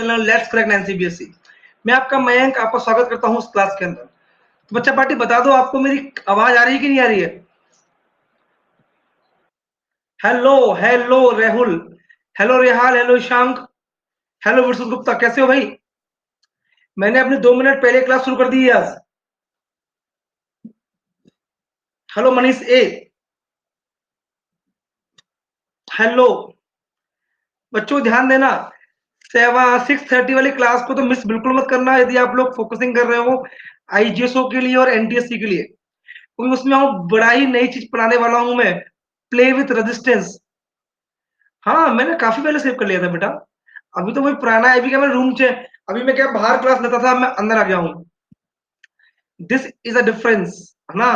Channel let's crack nine CBSE. मैं आपका मयंक आपका स्वागत करता हूँ उस क्लास के अंदर। तो बच्चा पार्टी बता दो आपको मेरी आवाज आ रही है कि नहीं आ रही है? Hello hello Rahul, hello Rehal, hello Ishank, hello Vishnu Gupta, कैसे हो भाई? मैंने अपनी 2 मिनट पहले क्लास शुरू कर दी है आज। हेलो मनीष ए, हेलो। बच्चों ध्यान देना, 6:30 वाली क्लास को तो मिस बिल्कुल मत करना यदि आप लोग फोकसिंग कर रहे हो आईजीएसओ के लिए और एनटीएससी के लिए, क्योंकि उसमें हम बड़ा ही नई चीज पढ़ाने वाला हूं मैं, प्ले विथ रेजिस्टेंस। हाँ, मैंने काफ़ी पहले सेव कर लिया था बेटा। अभी तो वही पुराना है, अभी क्या मैं रूम च अभी मैं क्या बाहर क्लास लेता था, मैं अंदर आ गया हूँ। दिस इज़ अ डिफरेंस, है ना?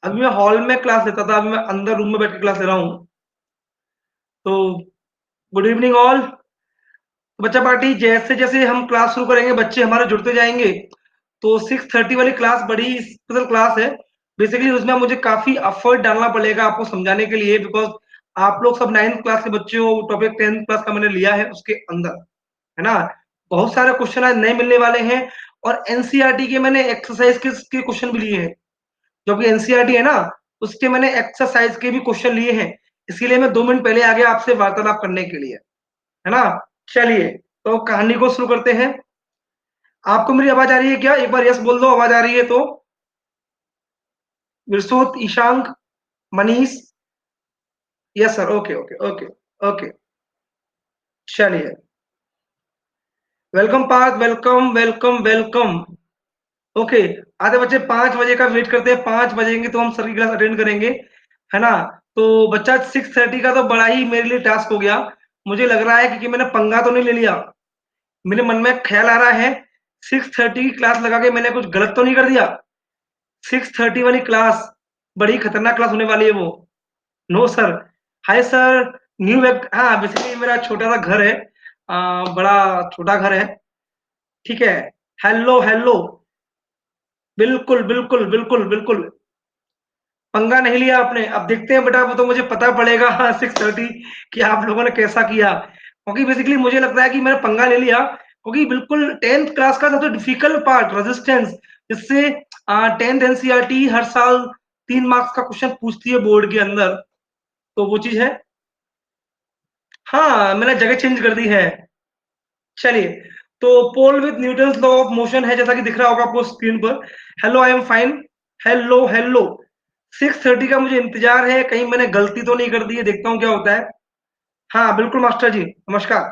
अभी मैं हॉल में क्लास लेता था, अभी मैं अंदर रूम में बैठ के क्लास ले रहा हूँ। तो गुड इवनिंग ऑल। बच्चा पार्टी जैसे-जैसे हम क्लास शुरू करेंगे, बच्चे हमारे जुड़ते जाएँगे। तो 6:30 वाली क्लास बड़ी स्पेशल क्लास है। बेसिकली उसमें मुझे काफ़ी एफर्ट डालना पड़ेगा आपको समझाने के लिए, बिकॉज़ आप लोग सब 9th क्लास के बच्चे हो, टॉपिक 10th क्लास का मैंने लिया है उसके अंदर। है ना? बहुत सारे क्वेश्चन आज नए मिलने वाले हैं और एनसीईआरटी के मैंने एक्सरसाइज के क्वेश्चन भी लिए हैं। जो कि एनसीईआरटी है ना, उसके मैंने एक्सरसाइज के भी क्वेश्चन लिए हैं। इसीलिए मैं 2 मिनट पहले आ गया आपसे वार्तालाप करने के लिए। है ना? चलिए, तो कहानी को शुरू करते हैं। आपको मेरी आवाज़ आ रही है क्या? एक बार यस बोल दो आवाज़ आ रही है तो। Virsut, Ishank, Manish? Yes sir, okay, okay, okay, okay. चलिए, welcome Parth, welcome, welcome, welcome. Okay, आधे बच्चे 5 बजे का वेट करते हैं, 5 बजेंगे तो हम सर की क्लास अटेंड करेंगे, है ना? तो बच्चा 6:30 का तो बड़ा ही मेरे लिए टास्क हो गया। मुझे लग रहा है कि मैंने पंगा तो नहीं ले लिया। मेरे मन में ख्याल आ रहा है 6:30 की क्लास लगा के मैंने कुछ गलत तो नहीं कर दिया? 6:30 वाली क्लास बड़ी खतरनाक क्लास होने वाली है वो। No sir, hi sir, new web. हाँ, बेसिकली मेरा छोटा सा घर है, बड़ा छोटा घर है, ठीक है। हेलो हेलो, बिल्कुल बिल्कुल बिल्कुल बिल्कुल, पंगा नहीं लिया आपने। अब देखते हैं बेटा, वो तो मुझे पता पड़ेगा 6:30 कि आप लोगों ने कैसा किया, क्योंकि बेसिकली मुझे लगता है कि मैंने पंगा ले लिया, क्योंकि बिल्कुल 10th क्लास का सबसे डिफिकल्ट पार्ट रेजिस्टेंस, जिससे 10th एनसीईआरटी हर साल 3 मार्क्स का क्वेश्चन पूछती है बोर्ड के अंदर, तो वो चीज है। हाँ, मैंने जगह चेंज कर दी है। चलिए, तो poll with Newton's law of motion है, जैसा कि दिख रहा होगा आपको स्क्रीन पर। Hello, I am fine. Hello hello, 6:30 का मुझे इंतजार है, कहीं मैंने गलती तो नहीं कर दी है, देखता हूँ क्या होता है। हाँ बिल्कुल मास्टर जी, नमस्कार।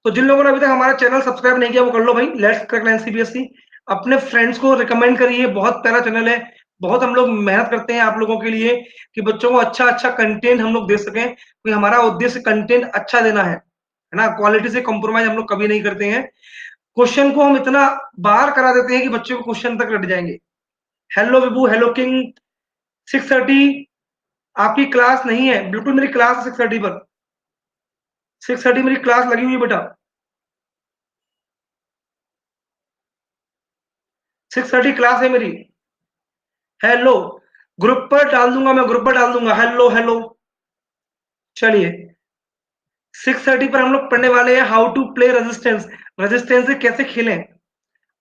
तो जिन लोगों ने अभी तक हमारा चैनल सब्सक्राइब नहीं किया वो कर लो भाई, लेट्स क्रैक नाइन सीबीएसई। अपने फ्रेंड्स को रिकमेंड करिए, बहुत प्यारा चैनल है। बहुत हम लोग मेहनत करते हैं आप लोगों के लिए कि बच्चों को अच्छा अच्छा कंटेंट हम लोग दे सकें, क्योंकि हमारा उद्देश्य कंटेंट अच्छा देना है ना? क्वालिटी से कॉम्प्रोमाइज हम लोग कभी नहीं करते हैं। क्वेश्चन को हम इतना बार करा देते हैं कि बच्चे को क्वेश्चन तक रट जाएंगे। हेलो विभू, हेलो किंग। 6:30 आपकी क्लास नहीं है? बिल्कुल मेरी क्लास है 6:30 पर। 6:30 मेरी क्लास लगी हुई है बेटा। 6:30 क्लास है मेरी। हेलो, ग्रुप पर डाल दूंगा, मैं ग्रुप पर डाल दूंगा। Hello hello. चलिए, 6:30 पर हम लोग पढ़ने वाले हैं how to play resistance. Resistance से कैसे खेलें,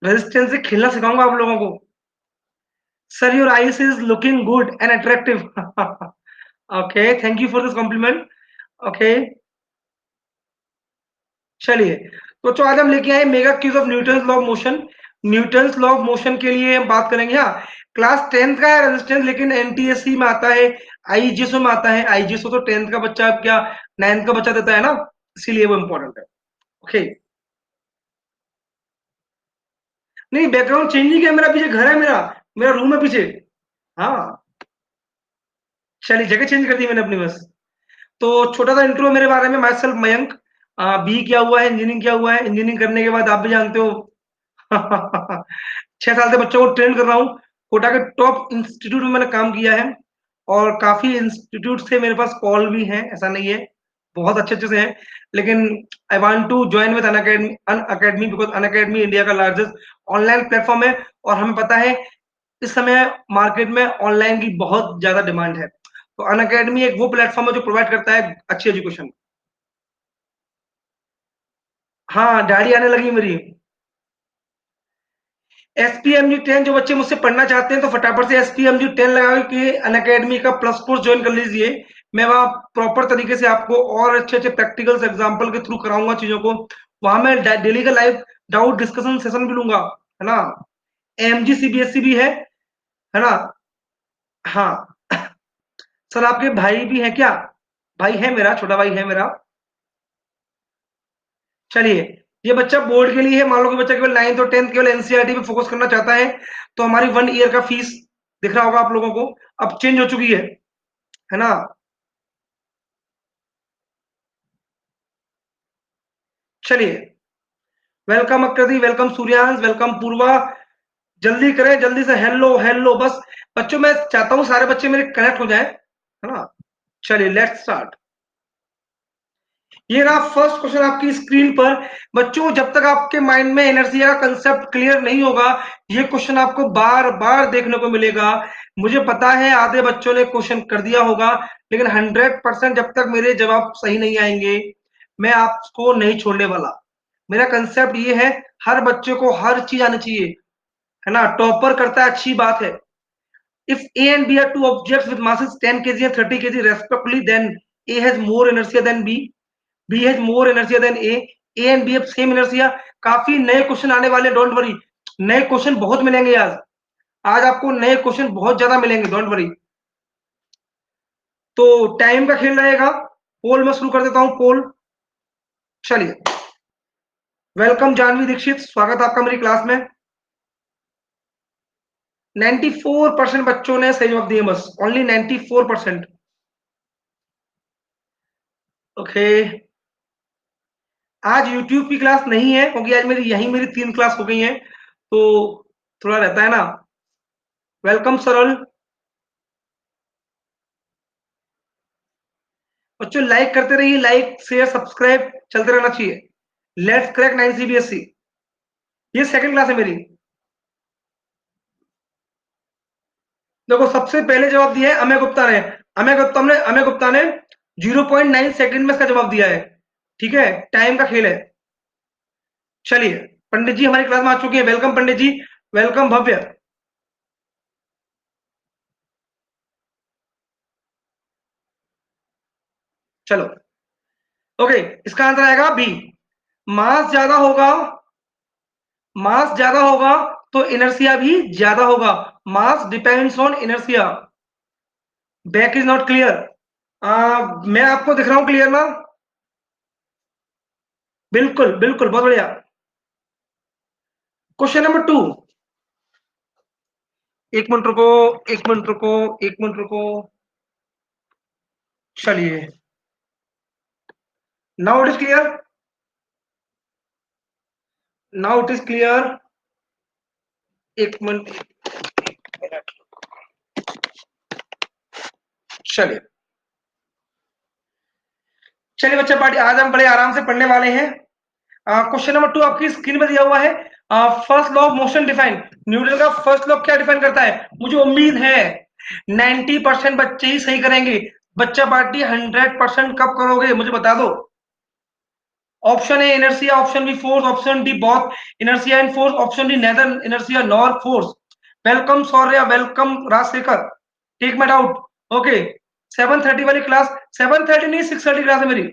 रेजिस्टेंस से खेलना सिखाऊंगा आप लोगों को। Sir your eyes is looking good and attractive. Okay, thank you for this compliment. Okay, चलिए, तो आज हम लेके आए mega quiz of Newton's law of motion. Newton's law of motion के लिए हम बात करेंगे। हाँ, क्लास 10th का है रेजिस्टेंस, लेकिन एनटीएससी में आता है, आईजीएसओ में आता है। आईजीएसओ तो 10th का बच्चा क्या 9th का बच्चा देता है ना, इसीलिए वो इंपॉर्टेंट है। ओके, नहीं बैकग्राउंड चेंज नहीं किया, मेरा पीछे घर है, मेरा मेरा रूम है पीछे। हाँ, चलिए जगह चेंज कर दी मैंने अपनी बस। तो छोटा सा इंट्रो मेरे बारे में, माई सेल्फ मयंक। बी किया हुआ है, इंजीनियरिंग किया हुआ है। इंजीनियरिंग करने के बाद आप भी जानते हो 6 साल से बच्चों को ट्रेन कर रहा हूँ। कोटा के टॉप इंस्टीट्यूट में मैंने काम किया है, और काफी इंस्टीट्यूट से मेरे पास कॉल भी हैं, ऐसा नहीं है, बहुत अच्छे अच्छे से हैं। लेकिन I want to join with Unacademy, because Unacademy India का लार्जेस्ट ऑनलाइन प्लेटफॉर्म है, और हमें पता है इस समय मार्केट में ऑनलाइन की बहुत ज्यादा डिमांड है। तो अन अकेडमी एक वो प्लेटफॉर्म है जो प्रोवाइड करता है अच्छी एजुकेशन। हाँ, दाढ़ी आने लगी मेरी। एसपीएमजी 10 जो बच्चे मुझसे पढ़ना चाहते हैं तो फटाफट से एसपीएमजी 10 लगा के अनअकैडमी का प्लस कोर्स ज्वाइन कर लीजिए। मैं वहाँ प्रॉपर तरीके से आपको और अच्छे-अच्छे प्रैक्टिकल्स एग्जांपल के थ्रू कराऊँगा चीज़ों को। वहाँ मैं डेली का लाइव डाउट डिस्कशन सेशन भी लूँगा, है ना? एमजी सीबीएसई भी है ना? हाँ। सर आपके भाई भी हैं क्या? भाई है मेरा, छोटा भाई है मेरा। चलिए, ये बच्चा बोर्ड के लिए है, मान लो कि बच्चा केवल 9th और 10th केवल एनसीईआरटी पे फोकस करना चाहता है, तो हमारी 1 ईयर का फीस दिख रहा होगा आप लोगों को, अब चेंज हो चुकी है ना? चलिए, welcome Akriti, welcome Suryansh, welcome पूर्वा, जल्दी करें, जल्दी से हेलो, हेलो बस बच्चों मैं चाहता हूँ सारे बच्चे मेरे कनेक्ट हो जाएँ, है ना? चलिए लेट्स स्टार्ट। ये रहा फर्स्ट क्वेश्चन आपकी स्क्रीन पर। बच्चों जब तक आपके माइंड में इनर्शिया का कंसेप्ट क्लियर नहीं होगा, ये क्वेश्चन आपको बार-बार देखने को मिलेगा। मुझे पता है आधे बच्चों ने क्वेश्चन कर दिया होगा, लेकिन 100% जब तक मेरे जवाब सही नहीं आएँगे, मैं आपको नहीं छोड़ने वाला। मेरा कंसेप्ट ये है, हर बच्चे को हर चीज़ आनी चाहिए, है ना? टॉपर करता है अच्छी बात है। If A and B are two objects with masses 10 kg and 30 kg respectively, then A has more inertia than B. B has more inertia than A. A and B have same inertia. काफी नए question आने वाले, don't worry. नए question बहुत मिलेंगे आज। आज आपको नए क्वेश्चन बहुत ज्यादा मिलेंगे, डोंट वरी। तो टाइम का खेल रहेगा। पोल में शुरू कर देता हूं, पोल। चलिए, वेलकम जानवी दीक्षित, स्वागत आपका मेरी क्लास में। 94% बच्चों ने सही जवाब दिए, बस ओनली 94%। ओके, आज यूट्यूब की क्लास नहीं है क्योंकि आज मेरी 3 क्लास हो गई हैं, तो थोड़ा रहता है ना। वेलकम सरल। बच्चों लाइक करते रहिए, लाइक शेयर सब्सक्राइब चलते रहना चाहिए। Let's crack 9 CBSE. ये सेकंड क्लास है मेरी। देखो सबसे पहले जवाब दिया है अमय गुप्ता ने। अमय गुप्ता ने 0.9 सेकंड में इसका जवाब दिया है। ठीक है, टाइम का खेल है। चलिए, पंडित जी हमारी क्लास में आ चुके हैं। वेलकम पंडित जी, वेलकम भव्य। चलो, ओके, इसका आंसर आएगा बी। मास ज्यादा होगा, मास ज्यादा होगा तो इनर्शिया भी ज्यादा होगा। Mass depends on inertia. Back is not clear. मैं आपको दिख रहा हूं क्लियर ना? बिल्कुल बिल्कुल, बहुत बढ़िया। Question number 2। एक मिनट रुको, एक मिनट रुको, एक मिनट रुको। चलिए, now it is clear, now it is clear. एक मिनट, चलिए। चलिए बच्चा पार्टी, आज हम बड़े आराम से पढ़ने वाले हैं। क्वेश्चन नंबर 2 आपकी स्क्रीन पर दिया हुआ है। First law of motion define. Newton का फर्स्ट लॉ क्या डिफाइन करता है? मुझे उम्मीद है 90% बच्चे ही सही करेंगे। बच्चा पार्टी 100% कब करोगे मुझे बता दो। Option A inertia, option B force, option D both inertia and force, option D neither inertia nor force. Welcome Shaurya, welcome Rajshekhar, take my doubt. Okay, 7:30 वाली क्लास, 7:30 नहीं 6:30 क्लास है मेरी।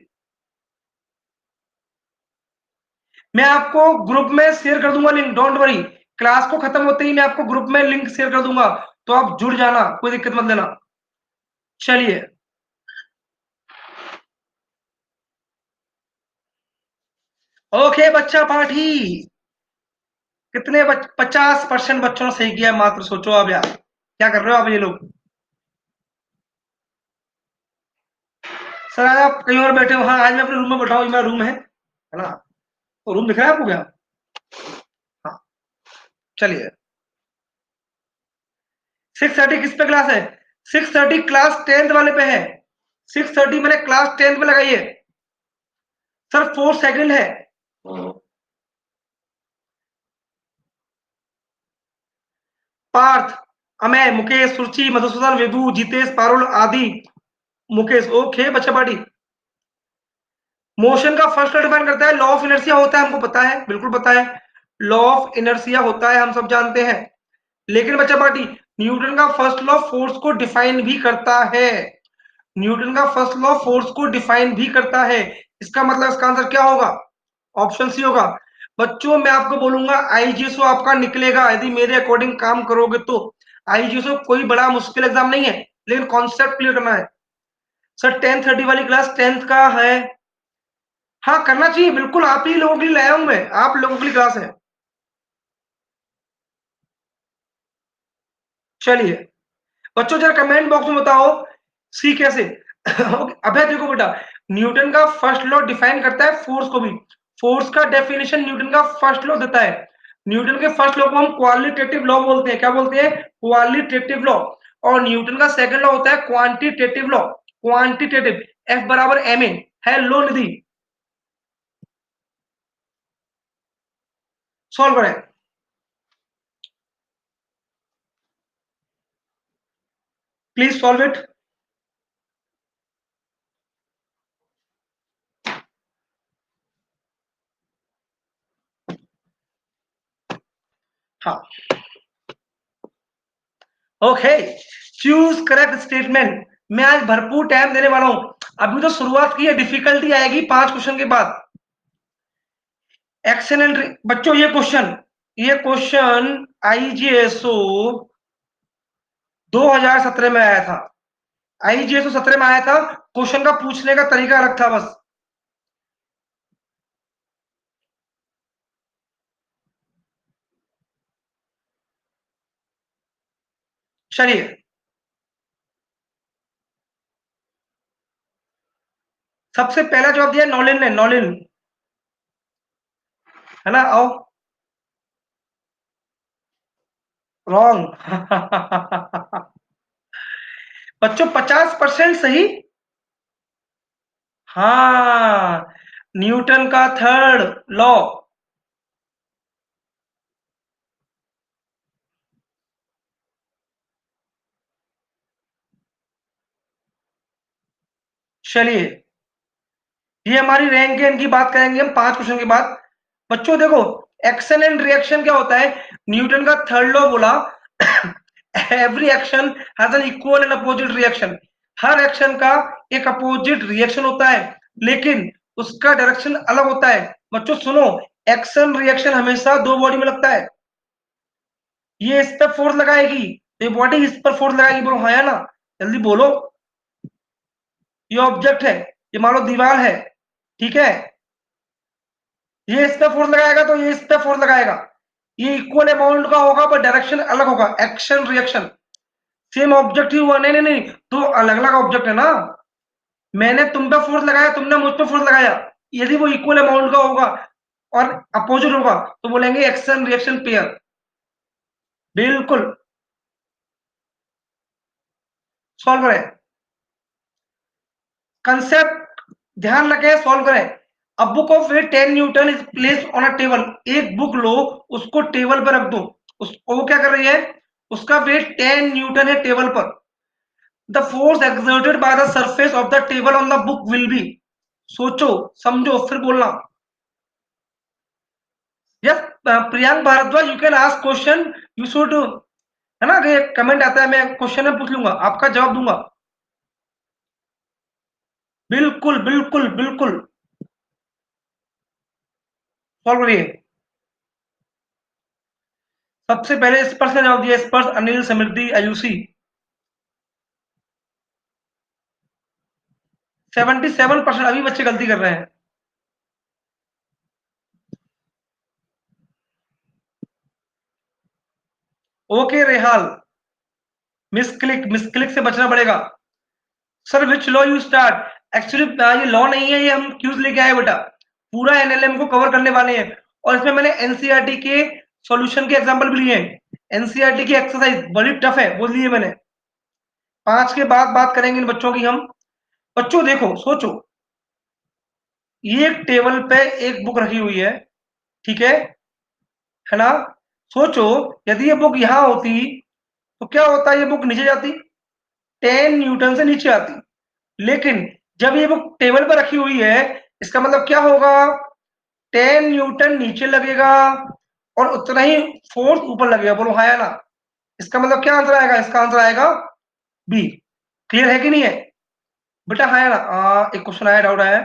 मैं आपको ग्रुप में शेयर कर दूंगा लिंक, डोंट वरी। क्लास को खत्म होते ही मैं आपको ग्रुप में लिंक शेयर कर दूंगा, तो आप जुड़ जाना, कोई दिक्कत मत लेना। चलिए, ओके बच्चा पाठी, कितने 50% बच्चों ने सही किया है मात्र। सोचो आप यार, क्या कर रहे हो आप ये लोग। सर आज आप कहीं और बैठे हो? हाँ, आज मैं अपने रूम में बैठा हूँ, ये मेरा रूम है ना? तो रूम दिख रहा है आपको क्या? हाँ, चलिए। 6:30 किस पे क्लास है? 6:30 क्लास 10th वाले पे है। 6:30 मैंने क्लास 10th में लगाई है। सर 4 सेकंड है। पार्थ, अमय, मुकेश, सुरुचि, मधुसूदन, विभू, जितेश, पारुल आदि। मुकेश, ओके बच्चा पार्टी। मोशन का फर्स्ट लॉ डिफाइन करता है, लॉ ऑफ इनर्शिया होता है, हमको पता है, बिल्कुल पता है। लॉ ऑफ इनर्शिया होता है, हम सब जानते हैं। लेकिन बच्चा पार्टी, न्यूटन का फर्स्ट लॉ फोर्स को डिफाइन भी करता है। न्यूटन का फर्स्ट लॉ फोर्स को डिफाइन भी करता है। इसका मतलब इसका आंसर क्या होगा? ऑप्शन सी होगा। बच्चों मैं आपको बोलूंगा आईजीएसओ आपका निकलेगा यदि मेरे अकॉर्डिंग काम करोगे तो। आईजीएसओ कोई बड़ा मुश्किल एग्जाम नहीं है, लेकिन कॉन्सेप्ट क्लियर करना है। सर 10:30 वाली क्लास 10th का है। हाँ करना चाहिए, बिल्कुल आप ही लोगों के लिए लाया हूं मैं, आप लोगों के लिए क्लास है। चलिए बच्चों जरा कमेंट बॉक्स में बताओ सी कैसे। अबे देखो बेटा, न्यूटन का फर्स्ट लॉ डिफाइन करता है फोर्स को भी। फोर्स का डेफिनेशन न्यूटन का फर्स्ट लॉ देता है। न्यूटन के फर्स्ट लॉ को हम क्वालिटेटिव लॉ बोलते हैं। क्या बोलते हैं? Qualitative law. और न्यूटन का सेकंड लॉ होता है क्वांटिटेटिव लॉ। क्वांटिटेटिव, एफ बराबर एम ए। है लो निधि, सॉल्व करें। Please solve it. हाँ ओके, चूज करेक्ट स्टेटमेंट। मैं आज भरपूर टाइम देने वाला हूं, अभी तो शुरुआत की है, डिफिकल्टी आएगी 5 क्वेश्चन के बाद। एक्सेलेंट बच्चों, ये क्वेश्चन आईजीएसओ 2017 में आया था। आईजीएसओ 17 में आया था। क्वेश्चन का पूछने का तरीका अलग था बस। चलिए, सबसे पहला जवाब दिया नॉलिन ने, नॉलिन, है ना? आओ। रॉन्ग। बच्चों 50% सही। हाँ, न्यूटन का थर्ड लॉ। चलिए, ये हमारी रैंक है, इनकी बात करेंगे हम 5 क्वेश्चन के बाद। बच्चों देखो, एक्शन एंड रिएक्शन क्या होता है? न्यूटन का थर्ड लॉ बोला, every action has an equal and opposite reaction. Her action का एक अपोजिट रिएक्शन होता है, लेकिन उसका डायरेक्शन अलग होता है। बच्चों सुनो, एक्शन रिएक्शन हमेशा दो बॉडी में लगता है। ये इस पर फोर्स लगाएगी, ये बॉडी इस पर फोर्स लगाएगी, बोलो हाँ या ना? जल्दी बोलो। ये ऑब्जेक्ट है, ये मान लो दीवार है, ठीक है? ये इस पे फोर्स लगाएगा तो ये इस पे फोर्स लगाएगा। ये इक्वल अमाउंट का होगा पर डायरेक्शन अलग होगा। एक्शन रिएक्शन, सेम ऑब्जेक्ट ही हुआ। नहीं नहीं नहीं, तो अलग अलग ऑब्जेक्ट है ना। मैंने तुम पे फोर्स लगाया, तुमने मुझ पे फोर्स लगाया। यदि वो इक्वल अमाउंट का होगा और अपोजिट होगा तो बोलेंगे एक्शन रिएक्शन पेयर। बिल्कुल। सॉल्व करें, कंसेप्ट ध्यान रखें, सॉल्व करें। A book of weight 10 newton is place on a table. एक बुक लो, उसको टेबल पर रख दो। वो क्या कर रही है? उसका वेट 10 न्यूटन है टेबल पर। The force exerted by the surface of the table on the book will be. सोचो, समझो, फिर बोलना। Yes Priyank Bhardwaj, you can ask question. You should, है ना? कमेंट आता है, मैं क्वेश्चन में पूछ लूंगा, आपका जवाब दूंगा। बिल्कुल बिल्कुल बिल्कुल। सॉल्व करिए। सबसे पहले स्पर्श ने जवाब दिया, स्पर्श अनिल समृद्धि आयुषी। 77%। अभी बच्चे गलती कर रहे हैं। ओके रेहाल, मिस क्लिक से बचना पड़ेगा। Sir which law you start? Actually ये लॉ नहीं है, ये हम क्यूज लेके आए बेटा। पूरा एनएलएम को कवर करने वाले हैं, और इसमें मैंने एनसीईआरटी के सॉल्यूशन के एग्जांपल भी लिए हैं। एनसीईआरटी की एक्सरसाइज बड़ी टफ है, वो लिए मैंने। 5 के बाद बात करेंगे इन बच्चों की हम। बच्चों देखो, सोचो, ये एक टेबल पे एक बुक रखी हुई है, ठीक है ना? सोचो, यदि ये बुक यहां होती तो क्या होता? ये बुक नीचे जाती, 10 न्यूटन से नीचे आती। लेकिन जब ये बुक टेबल पर रखी हुई है, इसका मतलब क्या होगा, 10 न्यूटन नीचे लगेगा और उतना ही फोर्स ऊपर लगेगा। बोलो हाँ या ना। इसका मतलब क्या आंसर आएगा, इसका आंसर आएगा बी। क्लियर है कि नहीं है बेटा, हाँ या ना। एक क्वेश्चन आया, डाउट आया,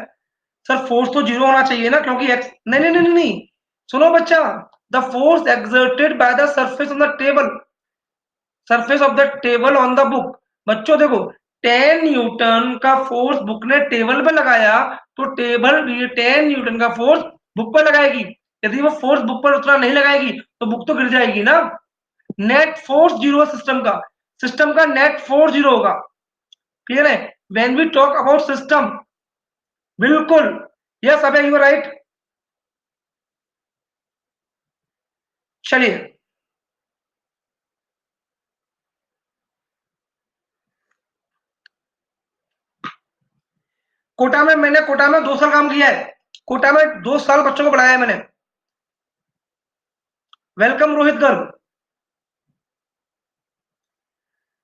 सर फोर्स तो जीरो होना चाहिए ना, क्योंकि एक्स, नहीं नहीं नहीं नहीं नहीं, सुनो बच्चा, the force exerted by the surface on the table, surface of the table on the book. बच्चों देखो, 10 न्यूटन का फोर्स बुक ने टेबल पे लगाया, तो टेबल भी 10 न्यूटन का फोर्स बुक पर लगाएगी। यदि वो फोर्स बुक पर उतना नहीं लगाएगी तो बुक तो गिर जाएगी ना। नेट फोर्स जीरो सिस्टम का नेट फोर्स जीरो होगा। क्लियर है, when we talk about system, बिल्कुल। Yes Abhay, you are right. चलिए, मैंने कोटा में 2 साल काम किया है, कोटा में 2 साल बच्चों को पढ़ाया है मैंने। वेलकम रोहित गर्ग।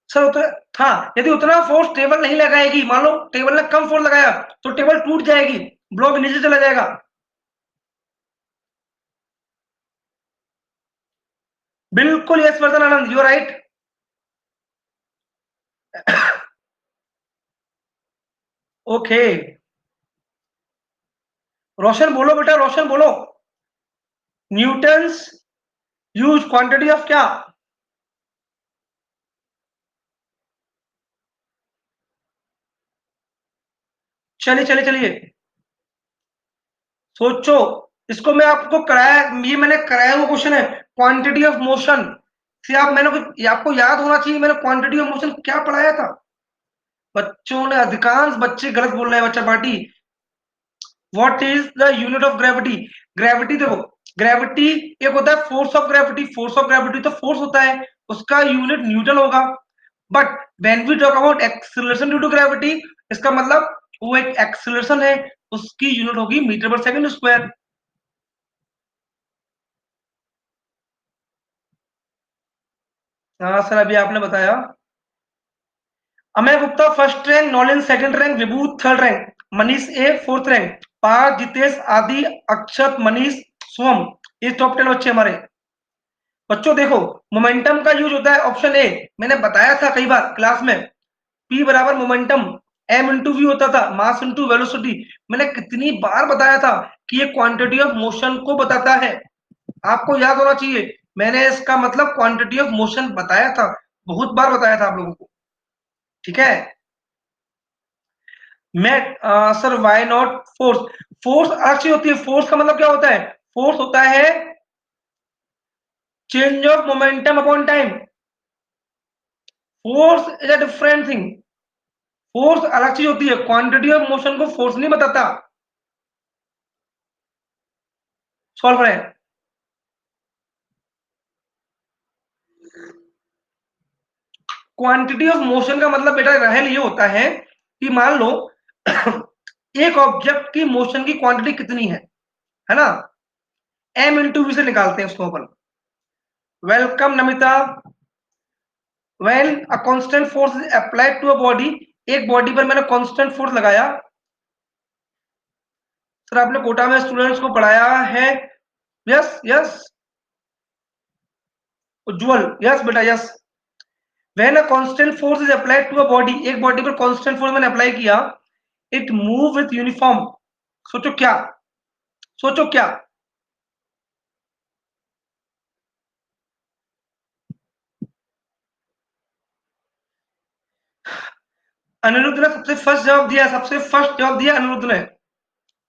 सर उतना, हाँ, यदि उतना फोर्स टेबल नहीं लगाएगी, मान लो टेबल ने कम फोर्स लगाया तो टेबल टूट जाएगी, ब्लॉक नीचे चला जाएगा। बिल्कुल yes Vardhan Anand, you right. Okay, Roshan बोलो बेटा, रोशन बोलो। न्यूटन्स यूज क्वांटिटी ऑफ क्या? चलिए चलिए चलिए, सोचो। इसको मैं आपको कराया, ये मैंने कराया हुआ क्वेश्चन है, क्वांटिटी ऑफ मोशन से। आप मैंने कुछ आपको याद होना चाहिए, मैंने क्वांटिटी ऑफ मोशन क्या पढ़ाया था। बच्चों ने, अधिकांश बच्चे गलत बोल रहे हैं, बच्चा party. What is the unit of gravity? Gravity देखो, ग्रेविटी एक होता है force of gravity, force of gravity तो फोर्स होता है, उसका यूनिट न्यूटन होगा। But when we talk about acceleration due to gravity, इसका मतलब वो एक एक्सीलरेशन है, उसकी यूनिट होगी मीटर पर सेकंड स्क्वायर। हाँ सर, अभी आपने बताया। Amay Gupta first rank, knowledge second rank, Vibhut third rank, Manish A fourth rank, Parth, Jitesh, Adi, Akshat, Manish, सोम, ये टॉप 10 बच्चे हमारे। बच्चों देखो, मोमेंटम का यूज होता है ऑप्शन ए, मैंने बताया था कई बार क्लास में, पी बराबर मोमेंटम, एम इंटू वी होता था, मास इंटू वेलोसिटी। मैंने कितनी बार बताया था कि ये क्वांटिटी ऑफ मोशन को बताता है, आपको याद होना चाहिए। मैंने इसका मतलब क्वांटिटी ऑफ मोशन बताया था, बहुत बार बताया था आप लोगों को। ठीक है, मैं sir why not force, force अलग चीज होती है। फोर्स का मतलब क्या होता है, फोर्स होता है change of momentum upon time. Force is a different thing, force अलग चीज होती है, क्वांटिटी ऑफ मोशन को फोर्स नहीं बताता। सॉल्व करें। क्वांटिटी ऑफ मोशन का मतलब बेटा रहल ये होता है कि मान लो एक ऑब्जेक्ट की मोशन की क्वांटिटी कितनी है ना, एम इंटू वी से निकालते हैं उसको अपन। Welcome Namita. When a constant force is applied to a body, एक बॉडी पर मैंने कांस्टेंट फोर्स लगाया। सर आपने कोटा में स्टूडेंट्स को पढ़ाया है। यस यस, उज्जवल, यस बेटा yes. When a constant force is applied to a body, एक बॉडी पर कांस्टेंट फोर्स मैंने अप्लाई किया, इट मूव विथ यूनिफॉर्म। सोचो क्या, सोचो क्या। अनिरुद्ध ने सबसे फर्स्ट जवाब दिया, सबसे फर्स्ट जवाब दिया अनिरुद्ध ने।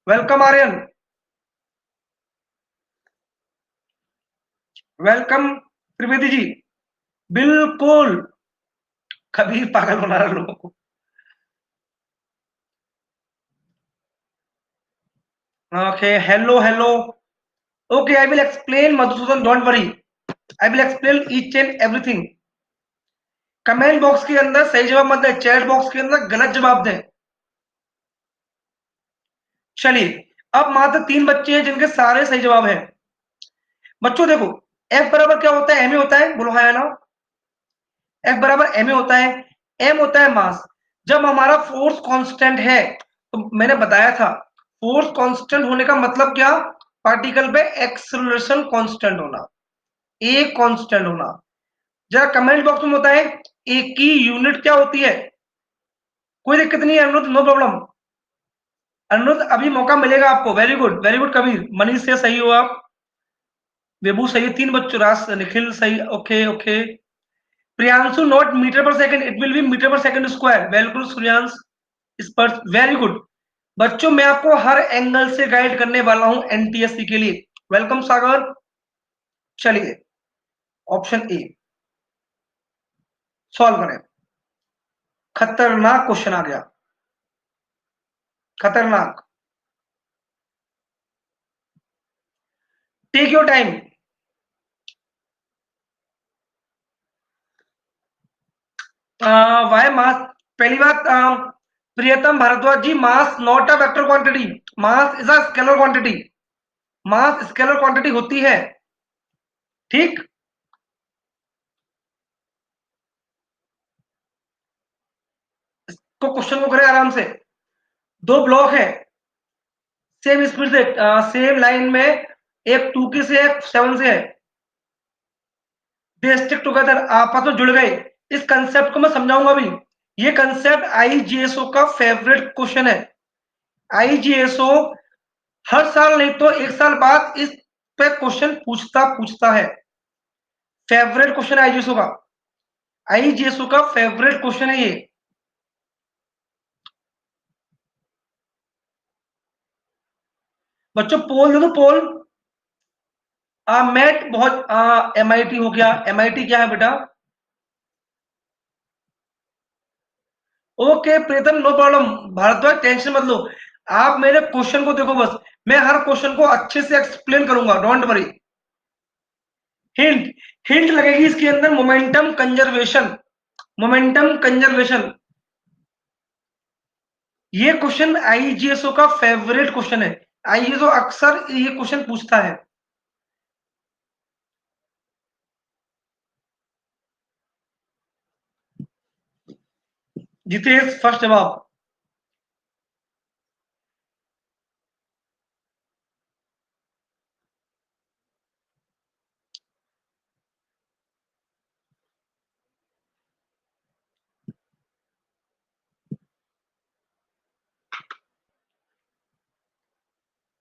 Welcome Aryan, welcome Trivedi ji. बिल्कुल, कभी पागल बना रहे लोगों को। Okay, hello hello. Okay, I will explain Madhusudan, don't worry, I will explain each and everything. Comment box के अंदर सही जवाब मत दें, चैट बॉक्स के अंदर गलत जवाब दें। चलिए, अब मात्र 3 बच्चे हैं जिनके सारे सही जवाब हैं। बच्चों देखो, एफ बराबर क्या होता है, एम ए होता है, बोलो हाँ या ना। एफ बराबर एम ए होता है, एम होता है मास। जब हमारा फोर्स कांस्टेंट है, तो मैंने बताया था फोर्स कांस्टेंट होने का मतलब क्या? पार्टिकल पे एक्सेलरेशन कांस्टेंट होना, ए कांस्टेंट होना। जरा कमेंट बॉक्स में बताएं ए की यूनिट क्या होती है। कोई दिक्कत नहीं है अनुरुद्ध, नो प्रॉब्लम। अनुरुद्ध अभी मौका मिलेगा आपको। Very good Kabir. मनीष से सही हो आप, बेबू सही है, 3 बच्चों, रास निखिल सही, okay okay. Priyanshu not metre per second, it will be metre per second square. बिल्कुल सूर्यांश, इस पर वेरी गुड। बच्चों मैं आपको हर एंगल से गाइड करने वाला हूं एनटीएससी के लिए। वेलकम सागर। चलिए ऑप्शन ए सॉल्व करें। खतरनाक क्वेश्चन आ गया, खतरनाक। Take your time. Why mass, पहली बात Priyatam Bhardwaj ji, mass not a vector quantity, mass is a scalar quantity. Mass scalar quantity होती है, ठीक। तो क्वेश्चन को करें आराम से। दो ब्लॉक है, सेम स्पीड से, सेम लाइन में, एक 2 की से एक 7 से है, दे स्टिक टुगेदर, आपस में जुड़ गए। इस कंसेप्ट को मैं समझाऊंगा अभी। ये कंसेप्ट आईजीएसओ का फेवरेट क्वेश्चन है। आईजीएसओ हर साल नहीं तो 1 साल बाद इस पे क्वेश्चन पूछता पूछता है। फेवरेट क्वेश्चन है आईजीएसओ का, आईजीएसओ का फेवरेट क्वेश्चन है ये। बच्चों पोल दे दो, पोल। मैट बहुत, एमआईटी हो गया, एमआईटी क्या है बेटा? ओके प्रीतम, नो प्रॉब्लम। भारद्वाज टेंशन मत लो, आप मेरे क्वेश्चन को देखो बस। मैं हर क्वेश्चन को अच्छे से एक्सप्लेन करूंगा, डोंट वरी। हिंट, हिंट लगेगी इसके अंदर, मोमेंटम कंजर्वेशन, मोमेंटम कंजर्वेशन। ये क्वेश्चन आईजीएसओ का फेवरेट क्वेश्चन है। आईजीएसओ अक्सर ये क्वेश्चन पूछता है। जितेश फर्स्ट जवाब।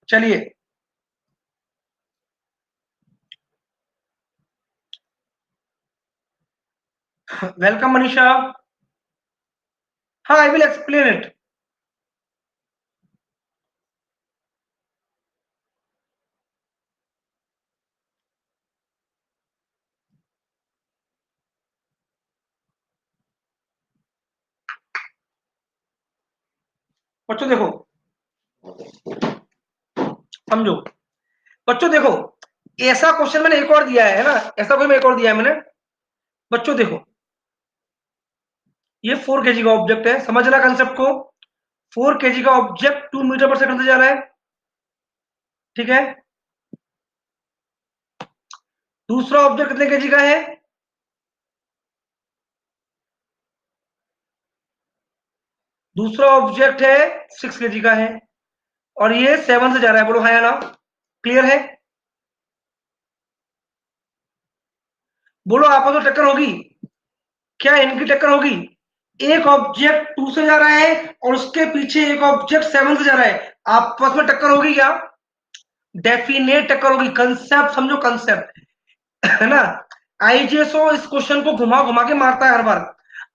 चलिए वेलकम मनीषा। हाँ आई विल एक्सप्लेन इट। बच्चों देखो, समझो। बच्चों देखो, ऐसा क्वेश्चन मैंने एक और दिया है ना, ऐसा कोई मैं एक और दिया है मैंने। बच्चों देखो, ये 4 kg का ऑब्जेक्ट है, समझना कंसेप्ट को। 4 kg का ऑब्जेक्ट 2 मीटर पर सेकंड से जा रहा है, ठीक है। दूसरा ऑब्जेक्ट कितने केजी का है? दूसरा ऑब्जेक्ट है 6 kg का है, और ये 7 से जा रहा है। बोलो हाँ या ना, क्लियर है? बोलो आपस में टक्कर होगी? क्या इनकी टक्कर होगी? एक ऑब्जेक्ट 2 से जा रहा है और उसके पीछे एक ऑब्जेक्ट 7 से जा रहा है, आपस में टक्कर होगी क्या? डेफिनेट टक्कर होगी। कंसेप्ट समझो, कंसेप्ट है ना। आईजीएसओ इस क्वेश्चन को घुमा घुमा के मारता है हर बार,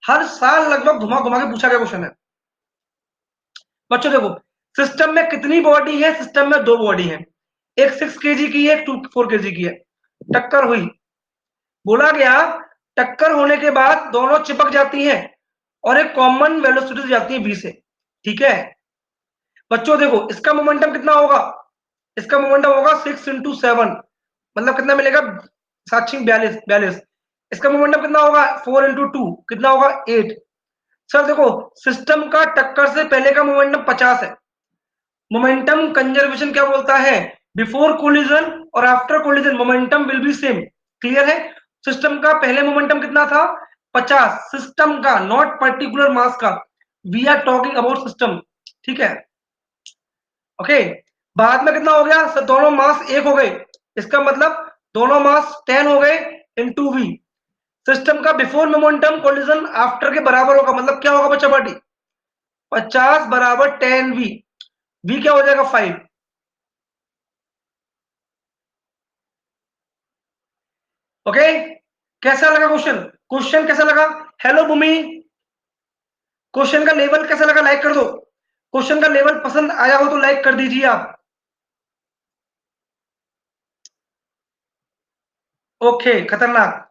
हर साल लगभग घुमा घुमा के पूछा गया क्वेश्चन है। बच्चों देखो, सिस्टम में कितनी बॉडी है? सिस्टम में 2 बॉडी है, एक 6 kg की है, एक 4 kg की है। टक्कर हुई, बोला गया टक्कर होने के बाद दोनों चिपक जाती हैं और एक कॉमन वेलोसिटी से जाती है v से, ठीक है। बच्चों देखो इसका मोमेंटम कितना होगा? इसका मोमेंटम होगा 6 × 7, मतलब कितना मिलेगा? 7×42। इसका मोमेंटम कितना होगा? 4 × 2, कितना होगा? 8। सर देखो, सिस्टम का टक्कर से पहले का मोमेंटम 50 है। मोमेंटम कंजर्वेशन क्या बोलता है? बिफोर कोलिजन और after collision momentum will be same. Clear है? सिस्टम का पहले मोमेंटम कितना था? 50, सिस्टम का, नॉट पर्टिकुलर मास का। We are talking about system, ठीक है। ओके, बाद में कितना हो गया सर, दोनों मास एक हो गए, इसका मतलब दोनों मास 10 हो गए इनटू वी। सिस्टम का बिफोर मोमेंटम कोलिजन आफ्टर के बराबर होगा, मतलब क्या होगा बच्चा पार्टी, 50 बराबर 10 वी, वी क्या हो जाएगा 5। ओके, कैसा लगा क्वेश्चन, क्वेश्चन कैसा लगा? हेलो भूमि, क्वेश्चन का लेवल कैसा लगा, लाइक कर दो। क्वेश्चन का लेवल पसंद आया हो तो लाइक कर दीजिए आप। ओके, खतरनाक।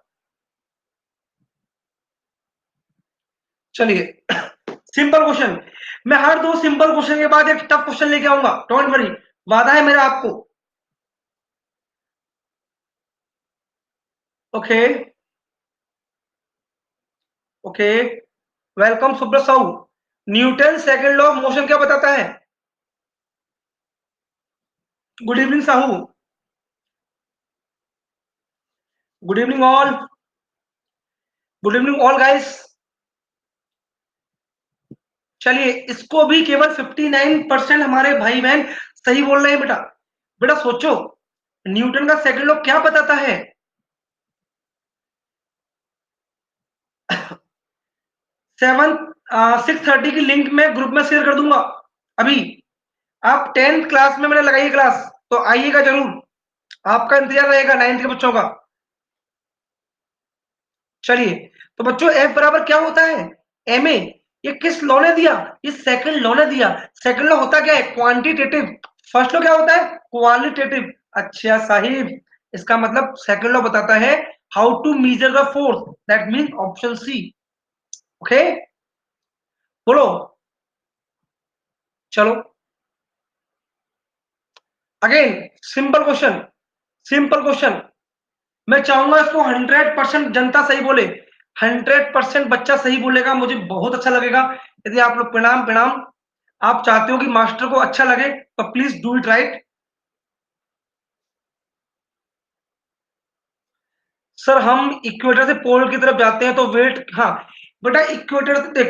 चलिए, सिंपल क्वेश्चन, मैं हर दो सिंपल क्वेश्चन के बाद एक टफ क्वेश्चन लेके आऊंगा, डोंट वरी, वादा है मेरा आपको। Okay okay, welcome Subrat Sahu. Newton second law of motion क्या बताता है? Good evening Sahu, good evening all, good evening all guys. चलिए, इसको भी केवल 59% हमारे भाई बहन सही बोल रहे हैं बेटा। बेटा सोचो, न्यूटन का सेकंड लॉ क्या बताता है? 7 6:30 की लिंक में ग्रुप में शेयर कर दूंगा अभी। आप 10th क्लास में मैंने लगाई क्लास, तो आइएगा जरूर, आपका इंतजार रहेगा 9th के बच्चों का। चलिए, तो बच्चों एफ बराबर क्या होता है? M A. ये किस लॉ ने दिया? ये सेकंड लॉ ने दिया। सेकंड लॉ होता क्या है? क्वांटिटेटिव। फर्स्ट लॉ क्या होता है? क्वालिटेटिव। अच्छा साहिब, इसका मतलब सेकंड लॉ बताता है how to measure the force, that mean option C. Okay, बोलो। चलो, again simple question, simple question. मैं चाहूंगा इसको 100% जनता सही बोले, 100% बच्चा सही बोलेगा, मुझे बहुत अच्छा लगेगा। यदि आप लोग, प्रणाम प्रणाम, आप चाहते हो कि मास्टर को अच्छा लगे तो please do it right. Sir हम इक्वेटर से पोल की तरफ जाते हैं तो वेट, हाँ बेटा इक्वेटर से देख,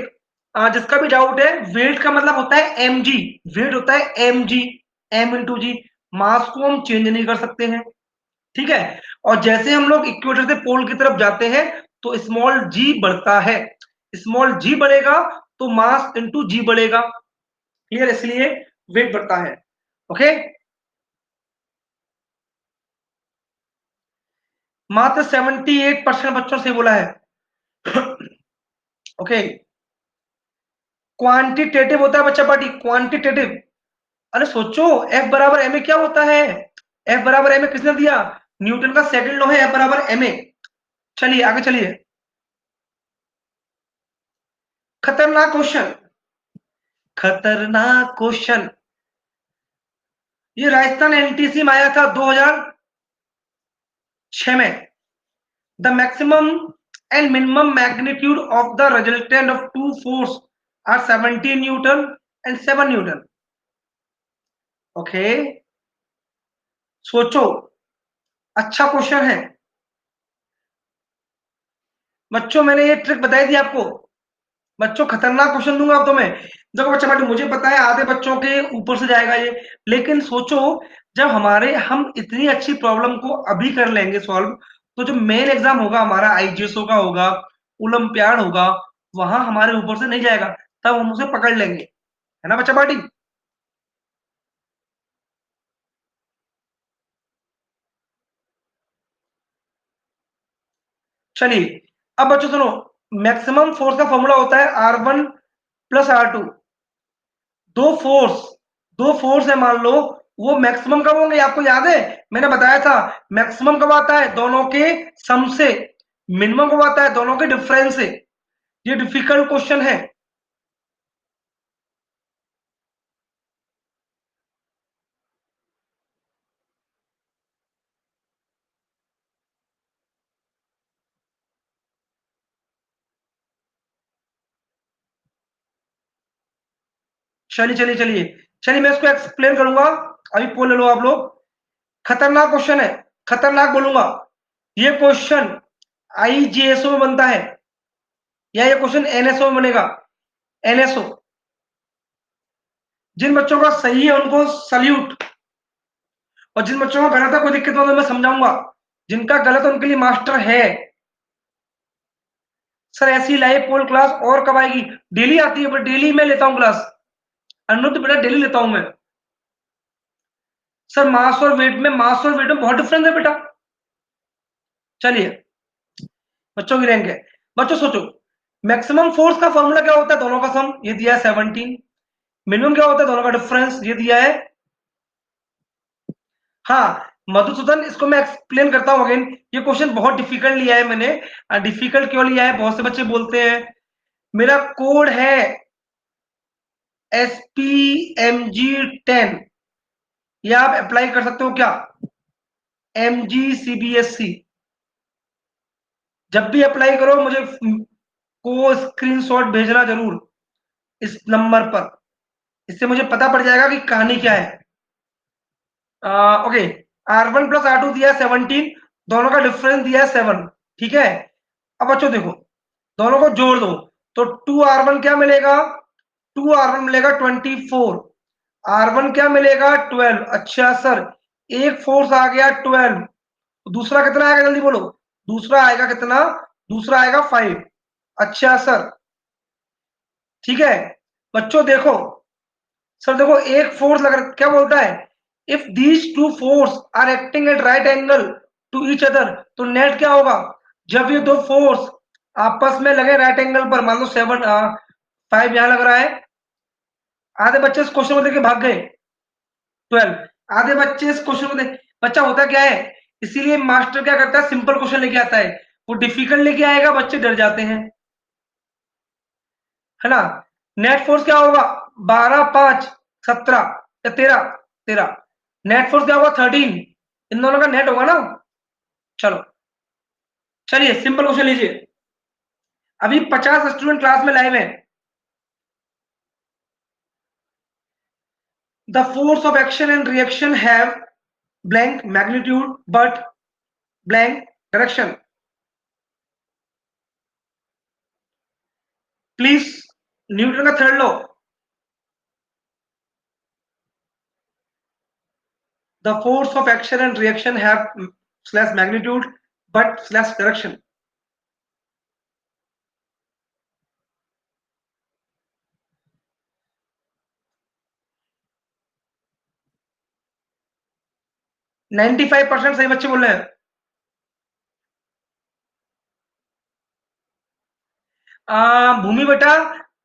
जिसका भी डाउट है, वेट का मतलब होता है एम जी, वेट होता है एम जी, एम इंटू जी। मास को हम चेंज नहीं कर सकते हैं, ठीक है। और जैसे हम लोग इक्वेटर से पोल की तरफ जाते हैं तो स्मॉल जी बढ़ता है, स्मॉल जी बढ़ेगा तो मास इंटू जी बढ़ेगा, क्लियर, इसलिए वेट बढ़ता है। ओके, मात्र 78% बच्चों से बोला है। ओके, क्वांटिटेटिव होता है बच्चा पार्टी, क्वांटिटेटिव। अरे सोचो, एफ बराबर एम ए क्या होता है? एफ बराबर एम ए किसने दिया? न्यूटन का सेकंड लॉ है एफ बराबर एम ए। चलिए आगे चलिए, खतरनाक क्वेश्चन, खतरनाक क्वेश्चन। ये राजस्थान एनटीसी में आया था 2006 में। The maximum and minimum magnitude of the resultant of two force are 17 newton and 7 newton. Okay, सोचो, अच्छा क्वेश्चन है बच्चों, मैंने ये ट्रिक बताई थी आपको। बच्चों खतरनाक क्वेश्चन दूंगा अब तो मैं। देखो बच्चा बेटे, मुझे पता है आधे बच्चों के ऊपर से जाएगा ये, लेकिन सोचो, जब हमारे हम इतनी अच्छी प्रॉब्लम को अभी कर लेंगे सॉल्व, तो जो मेन एग्जाम होगा हमारा आईजीएसओ का होगा, ओलंपियाड होगा, वहां हमारे ऊपर से नहीं जाएगा, तब हम उसे पकड़ लेंगे, है ना बच्चा पार्टी। चलिए, अब बच्चों सुनो, मैक्सिमम फोर्स का फॉर्मूला होता है R1 प्लस R2। दो फोर्स, दो फोर्स है मान लो, वो मैक्सिमम कब होंगे आपको याद है? मैंने बताया था, मैक्सिमम कब आता है? दोनों के सम से। मिनिमम कब आता है? दोनों के डिफरेंस से। ये डिफिकल्ट क्वेश्चन है। चलिए चलिए चलिए, चलिए मैं इसको एक्सप्लेन करूंगा, अभी पोल ले लो आप लोग। खतरनाक क्वेश्चन है, खतरनाक बोलूंगा। ये क्वेश्चन आईजीएसओ में बनता है, या ये क्वेश्चन एनएसओ में बनेगा? एनएसओ, जिन बच्चों का सही है उनको सल्यूट, और जिन बच्चों का गलत है कोई दिक्कत नहीं, मैं समझाऊंगा। जिनका गलत है उनके लिए मास्टर है। सर ऐसी लाइव पोल क्लास और कब आएगी? डेली आती है, बट डेली मैं लेता हूँ क्लास। अनुरुद्ध बेटा डेली लेता हूं मैं। सर मास और वेट में बहुत डिफरेंस है बेटा। चलिए, बच्चों की रैंक है। बच्चों सोचो, मैक्सिमम फोर्स का फॉर्मूला क्या होता है? दोनों का सम, ये दिया है 17। मिनिमम क्या होता है? दोनों का डिफरेंस, ये दिया है। हाँ मधुसूदन, इसको मैं एक्सप्लेन करता हूं अगेन। ये क्वेश्चन बहुत डिफिकल्ट लिया है मैंने। डिफिकल्ट क्यों लिया है? बहुत से बच्चे बोलते हैं मेरा कोड है SPMG10, ये आप अप्लाई कर सकते हो क्या? MG CBSC, जब भी अप्लाई करो मुझे को स्क्रीनशॉट भेजना जरूर इस नंबर पर। इससे मुझे पता पड़ जाएगा कि कहानी क्या है। ओके, R1 + R2 दिया है 17, दोनों का डिफरेंस दिया है 7। ठीक है, अब बच्चों देखो, दोनों को जोड़ दो तो 2R1 क्या मिलेगा? 2R1 मिलेगा 24। R1 क्या मिलेगा? 12। अच्छा सर, एक फोर्स आ गया 12, दूसरा कितना आएगा जल्दी बोलो? दूसरा आएगा कितना? दूसरा आएगा 5। अच्छा सर, ठीक है। बच्चों देखो, सर देखो एक फोर्स लग रहा, क्या बोलता है? If these two force are acting at right angle to each other, तो नेट क्या होगा? जब ये दो फोर्स आपस में लगे राइट एंगल पर, मान लो 5 यहां लग रहा है, आधे बच्चे इस क्वेश्चन को देख के भाग गए। 12, आधे बच्चे इस क्वेश्चन को देख, बच्चा होता क्या है, इसीलिए मास्टर क्या करता है, सिंपल क्वेश्चन लेके आता है। वो डिफिकल्ट लेके आएगा, बच्चे डर जाते हैं, है ना। नेट फोर्स क्या होगा? 12 5 17 या 13, 13। नेट फोर्स क्या होगा? 13। इन दोनों का नेट होगा ना। चलो, चलिए सिंपल क्वेश्चन लीजिए। अभी 50 स्टूडेंट क्लास में लाइव है। The force of action and reaction have blank magnitude but blank direction. Please, Newton का third law. The force of action and reaction have slash magnitude but slash direction. 95% सही बच्चे बोल रहे हैं। भूमि बेटा,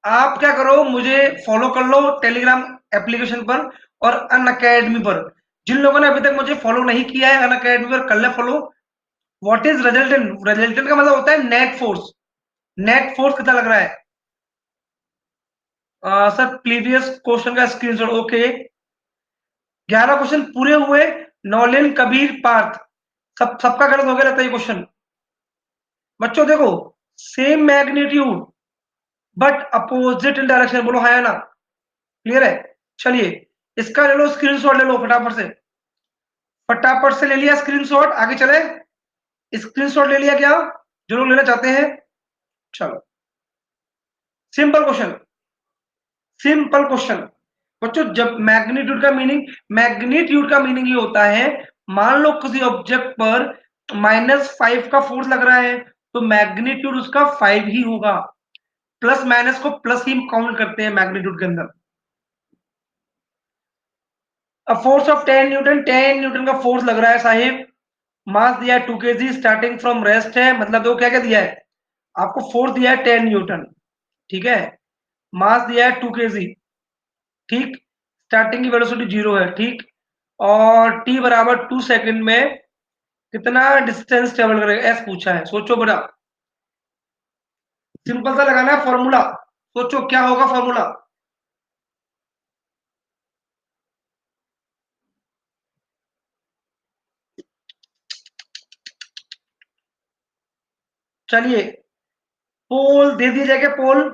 आप क्या करो, मुझे फॉलो कर लो टेलीग्राम एप्लीकेशन पर और अन अकेडमी पर। जिन लोगों ने अभी तक मुझे फॉलो नहीं किया है, अन अकेडमी पर कर ले follow. What is resultant? Resultant का मतलब होता है नेट फोर्स। नेट फोर्स कितना लग रहा है? सर प्रीवियस क्वेश्चन का स्क्रीनशॉट, ओके। 11 क्वेश्चन पूरे हुए। नौलिन, कबीर, पार्थ, सबका गलत हो गया लगता है ये क्वेश्चन। बच्चों देखो, same magnitude but opposite in direction, बोलो है ना? क्लियर है? चलिए, इसका ले लो स्क्रीनशॉट, ले लो फटाफट से। फटाफट से ले लिया स्क्रीनशॉट, आगे चले। स्क्रीनशॉट ले लिया क्या, जो लोग लेना चाहते हैं? चलो, सिंपल क्वेश्चन, सिंपल क्वेश्चन। बच्चों जब मैग्नीट्यूड का मीनिंग ये होता है, मान लो किसी ऑब्जेक्ट पर -5 का फोर्स लग रहा है, तो मैग्नीट्यूड उसका 5 ही होगा। प्लस माइनस को प्लस ही काउंट करते हैं मैग्नीट्यूड के अंदर। अब फोर्स ऑफ 10 न्यूटन, 10 न्यूटन का फोर्स लग रहा है साहिब। मास दिया है 2 kg, स्टार्टिंग फ्रॉम रेस्ट है, मतलब देखो क्या क्या दिया है आपको। फोर्स दिया है 10 न्यूटन, ठीक है। मास दिया है 2 kg, ठीक। स्टार्टिंग की वेलोसिटी 0 है, ठीक। और t बराबर 2 सेकंड में कितना डिस्टेंस ट्रेवल करेगा, एस पूछा है। सोचो बेटा, सिंपल सा लगाना है फॉर्मूला। सोचो क्या होगा फॉर्मूला। चलिए, पोल दे दिया जाएगा, पोल।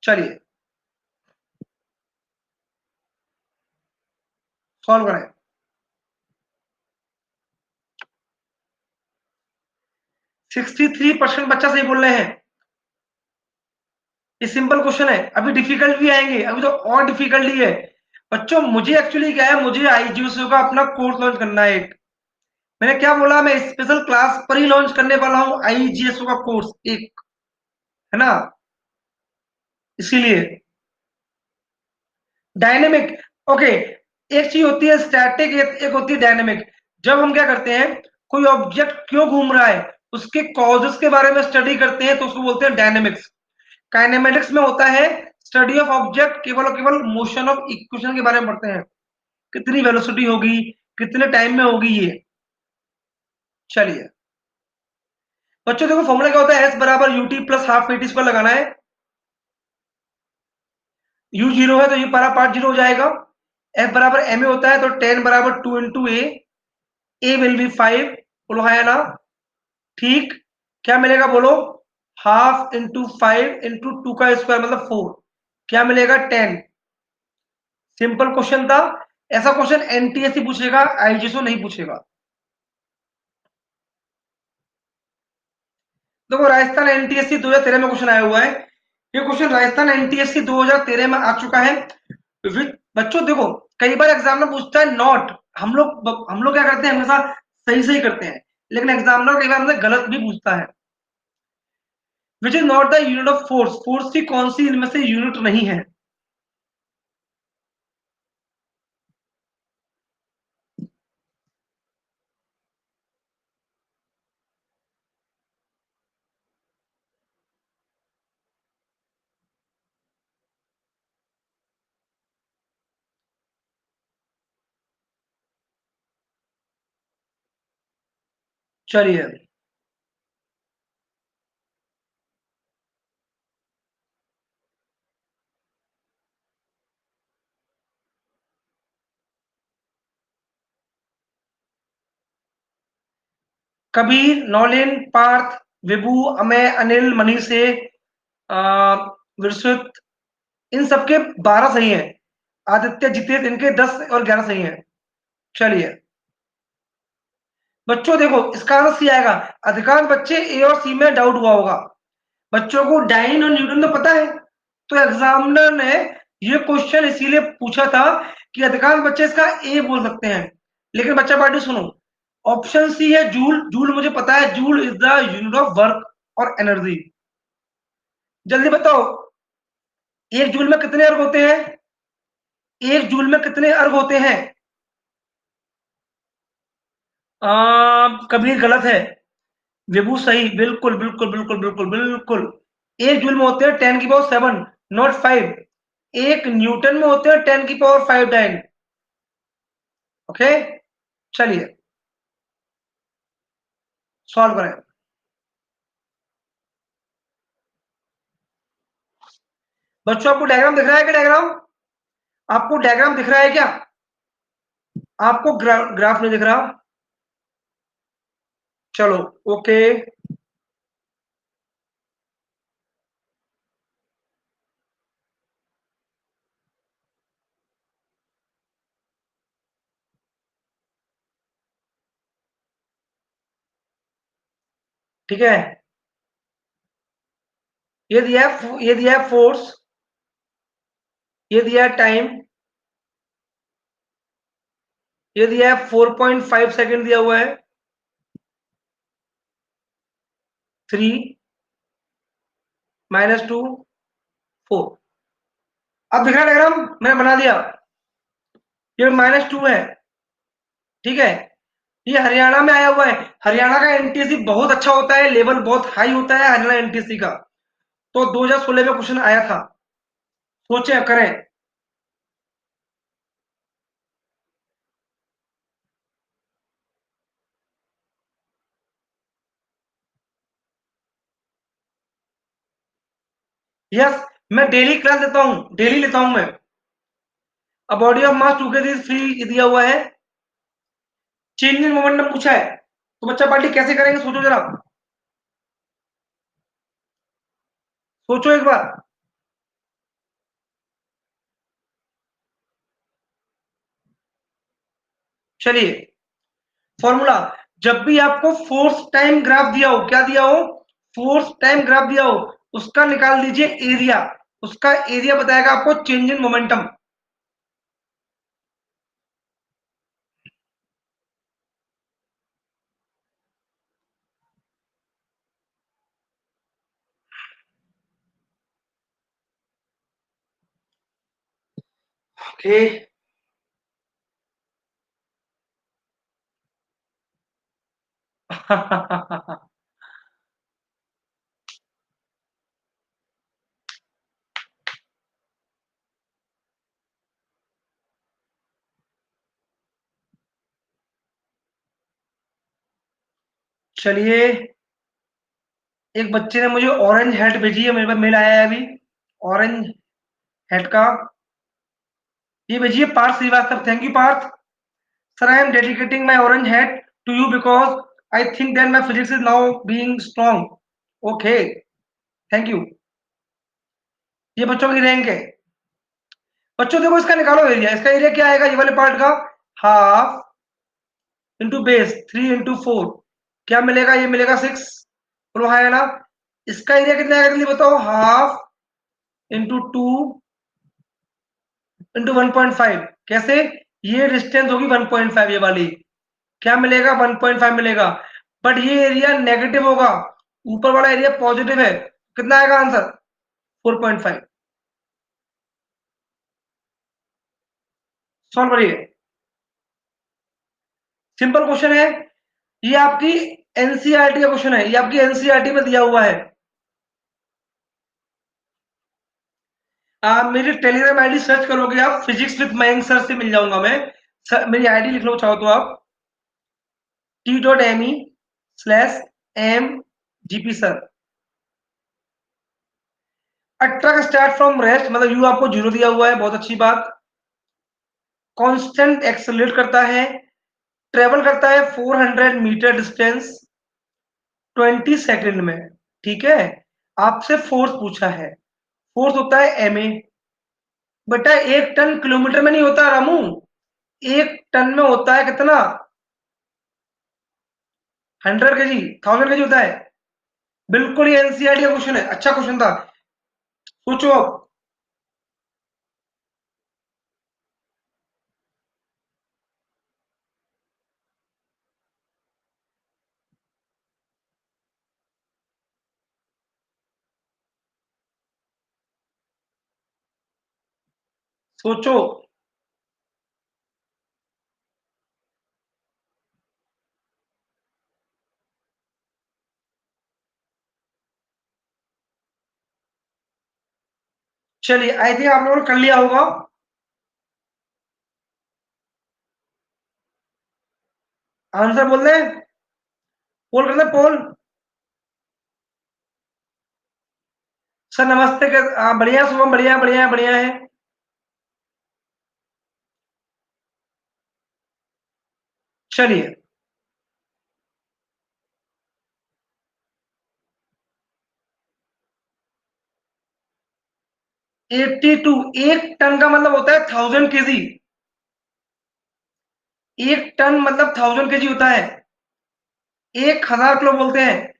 चलिए सॉल्व करें। 63% बच्चा सही बोल रहे हैं। ये सिंपल क्वेश्चन है, अभी डिफिकल्ट भी आएंगे, अभी तो और डिफिकल्ट ही है बच्चों। मुझे एक्चुअली क्या है, मुझे आईजीओसी का अपना कोर्स लॉन्च करना है एक। मैंने क्या बोला, मैं स्पेशल क्लास पर ही लॉन्च करने वाला हूँ आईजीएसओ का कोर्स एक, है ना, इसीलिए। Dynamic, okay. एक चीज होती है स्टैटिक, एक होती है डायनेमिक। जब हम क्या करते हैं, कोई ऑब्जेक्ट क्यों घूम रहा है, उसके कॉजेस के बारे में स्टडी करते हैं तो उसको बोलते हैं डायनेमिक्स। काइनेमेटिक्स में होता है स्टडी ऑफ ऑब्जेक्ट, केवल और केवल मोशन ऑफ इक्वेशन के बारे में पढ़ते हैं, कितनी वेलोसिटी होगी, कितने टाइम में होगी ये। चलिए बच्चों देखो, फॉर्मूला क्या होता है, एस बराबर यूटी प्लस हाफ एटी पर लगाना है। यू जीरो है तो ये पारा पार्ट जीरो हो जाएगा। एफ बराबर एम ए होता है तो 10 बराबर 2 इंटू ए विल बी 5। बोलो हाँ या ना, ठीक। क्या मिलेगा बोलो, हाफ इंटू 5 इंटू 2 का स्क्वायर मतलब 4, क्या मिलेगा 10। सिंपल क्वेश्चन था, ऐसा क्वेश्चन एनटीएससी पूछेगा, आईजीएसओ नहीं पूछेगा। देखो राजस्थान एनटीएससी 2013 में क्वेश्चन आया हुआ है, ये क्वेश्चन राजस्थान एनटीएससी 2013 में आ चुका है। बच्चों देखो, कई बार एग्जाम में पूछता है नॉट, हम लोग क्या करते हैं, हमेशा सही सही करते हैं, लेकिन एग्जामिनर कई बार हमसे गलत भी पूछता है। Which is not the unit of force, force की कौन सी इनमें से यूनिट नहीं है। चलिए, कबीर, नौलिन, पार्थ, विभू, अमय, अनिल, मनीष से विस्तृत, इन सबके 12 सही हैं। आदित्य, जितेश, इनके 10 और 11 सही हैं। चलिए बच्चों देखो, इसका आंसर सी आएगा। अधिकांश बच्चे ए और सी में डाउट हुआ होगा, बच्चों को डाइन और न्यूटन तो पता है, तो एग्जामिनर ने ये क्वेश्चन इसीलिए पूछा था कि अधिकांश बच्चे इसका ए बोल सकते हैं। लेकिन बच्चा पार्टी सुनो, ऑप्शन सी है जूल। जूल मुझे पता है, joule is the unit of work और एनर्जी। जल्दी बताओ, एक जूल में कितने अर्ग होते हैं, एक जूल में कितने अर्ग होते हैं। कबीर गलत है, विभू सही, बिल्कुल बिल्कुल बिल्कुल बिल्कुल बिल्कुल। एक जूल में होते हैं 10 की पावर 7, नॉट 5। एक न्यूटन में होते हैं 10 की पावर 5 डाइन। ओके, चलिए सॉल्व करें। बच्चों आपको डायग्राम दिख रहा है क्या, डायग्राम आपको डायग्राम दिख रहा है क्या, आपको ग्राफ नहीं दिख रहा। चलो, ओके, ठीक है। ये दिया है फोर्स, ये दिया है टाइम, ये दिया है 4.5 सेकेंड दिया हुआ है, 3 - 2 4। अब दिख रहा है डायग्राम, मैंने बना दिया। ये -2 है, ठीक है। ये हरियाणा में आया हुआ है, हरियाणा का एनटीएससी बहुत अच्छा होता है, लेवल बहुत हाई होता है हरियाणा एनटीएससी का। तो 2016 में क्वेश्चन आया था, सोचे करें। यस, मैं डेली क्लास लेता हूँ, डेली लेता हूँ मैं। अब बॉडी ऑफ मास 2 kg दिया हुआ है, चेंज इन मोमेंटम पूछा है, तो बच्चा पार्टी कैसे करेंगे, सोचो जरा, सोचो एक बार। चलिए फॉर्मूला, जब भी आपको फोर्स टाइम ग्राफ दिया हो, क्या दिया हो, फोर्स टाइम ग्राफ दिया हो, उसका निकाल दीजिए एरिया, उसका एरिया बताएगा आपको चेंज इन मोमेंटम। ओके। चलिए, एक बच्चे ने मुझे ऑरेंज हैट भेजी है, मेरे पास मेल आया है अभी ऑरेंज हैट का। ये भेजिए Parth Srivastava. Thank you Parth. Sir I am dedicating my orange hat to you because I think that my physics is now being strong. Okay, thank you. ये बच्चों की रैंक है। बच्चों देखो इसका निकालो एरिया। इसका एरिया क्या आएगा ये वाले पार्ट का? हाफ इंटू बेस 3 इंटू 4, क्या मिलेगा? ये मिलेगा 6। बोलो हाँ या ना। इसका एरिया कितना आएगा जल्दी बताओ? Half into 2 into 1.5। कैसे? ये डिस्टेंस होगी 1.5 ये वाली, क्या मिलेगा? 1.5 मिलेगा। बट ये एरिया नेगेटिव होगा, ऊपर वाला एरिया पॉजिटिव है। कितना आएगा आंसर? 4.5। सॉल्व करिए। सिंपल क्वेश्चन है। ये आपकी एनसीईआरटी का क्वेश्चन है, ये आपकी एनसीईआरटी में दिया हुआ है। आप मेरी टेलीग्राम आईडी सर्च करोगे, आप फिजिक्स विद मयंक सर से मिल जाऊंगा मैं। सर मेरी आईडी लिख लो चाहो तो आप, t.me/m sir। Truck start from rest, मतलब यू आपको जीरो दिया हुआ है, बहुत अच्छी बात। कांस्टेंट एक्सेलरेट करता है, ट्रेवल करता है 400 मीटर डिस्टेंस 20 सेकंड में। ठीक है, आपसे फोर्स पूछा है। फोर्स होता है एम ए। बेटा 1 टन किलोमीटर में नहीं होता रामू, 1 टन में होता है कितना? 100 kg, 1000 kg होता है। बिल्कुल ये एनसीईआरटी का क्वेश्चन है, अच्छा क्वेश्चन था। सोचो अब। सोचो। चलिए, आई थिंक आप लोगों ने कर लिया होगा। आंसर बोल दें? पोल कर दे पोल। सर नमस्ते बढ़िया शुभम, बढ़िया बढ़िया बढ़िया है। चलिए, 82। 1 टन का मतलब होता है 1000 kg। 1 टन मतलब 1000 kg होता है, 1000 किलो बोलते हैं।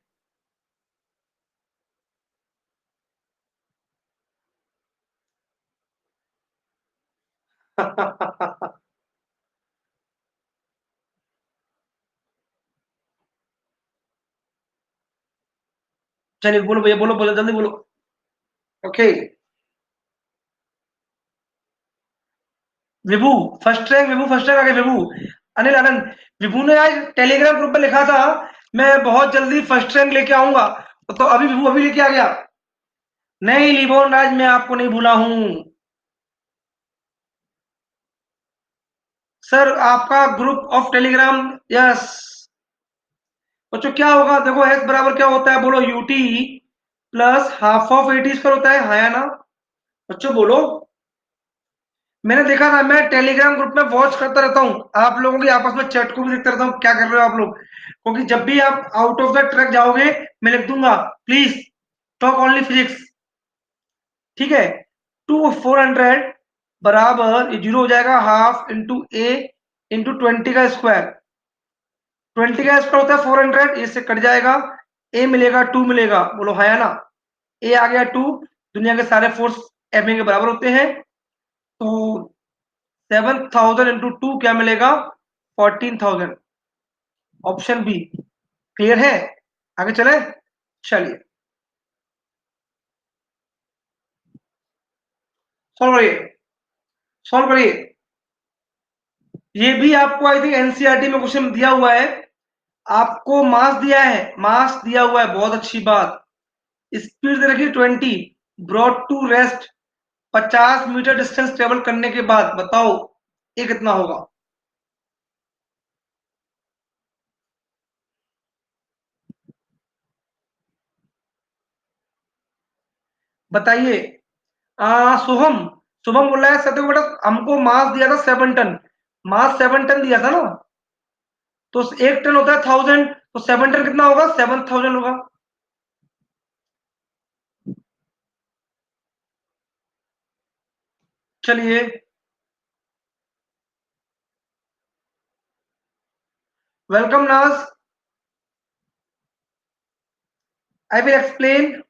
चलिए बोलो भैया, बोलो बोलो जल्दी बोलो। ओके। विभू फर्स्ट रैंक, विभू फर्स्ट रैंक आ गया विभू। अनिल आनंद। विभू ने आज टेलीग्राम ग्रुप में लिखा था मैं बहुत जल्दी फर्स्ट रैंक लेके आऊंगा, तो अभी विभू अभी लेके आ गया। नहीं लिबोन राज, मैं आपको नहीं भूला हूं। सर आपका ग्रुप ऑफ टेलीग्राम। यस। बच्चों क्या होगा देखो, एस बराबर क्या होता है बोलो? UT plus half of eighty square होता है, हाँ या ना? बच्चों बोलो। मैंने देखा था, मैं टेलीग्राम ग्रुप में वॉच करता रहता हूँ, आप लोगों की आपस में चैट को भी देखता रहता हूँ, क्या कर रहे हो आप लोग, क्योंकि जब भी आप आउट ऑफ द ट्रैक जाओगे मैं लिख दूंगा प्लीज टॉक ओनली फिजिक्स। ठीक है। 400 बराबर ये जीरो हो जाएगा, हाफ इंटू ए इंटू 20 का स्क्वायर। 20 का स्क्वायर होता है 400, इससे कट जाएगा, ए मिलेगा 2 मिलेगा, बोलो हाँ या ना? ए आ गया 2, दुनिया के सारे फोर्स एम के बराबर होते हैं, तो 7000 इंटू 2 क्या मिलेगा? 14000। Option B. क्लियर है? आगे चले, चलिए सॉल्व करिए, सॉल्व करिए। ये भी आपको आई थिंक एनसीईआरटी में क्वेश्चन दिया हुआ है। आपको मास दिया है, मास दिया हुआ है, बहुत अच्छी बात। स्पीड दे रखी 20, brought to rest 50 metre distance travel करने के बाद बताओ ये कितना होगा? बताइए। शुभम, शुभम बोल रहा है सत्य बेटा हमको मास दिया था 7 टन, मास 7 टन दिया था ना, तो 1 टन होता है 1000, तो 7 टन कितना होगा? 7000 होगा। चलिए, वेलकम नाज, आई will explain.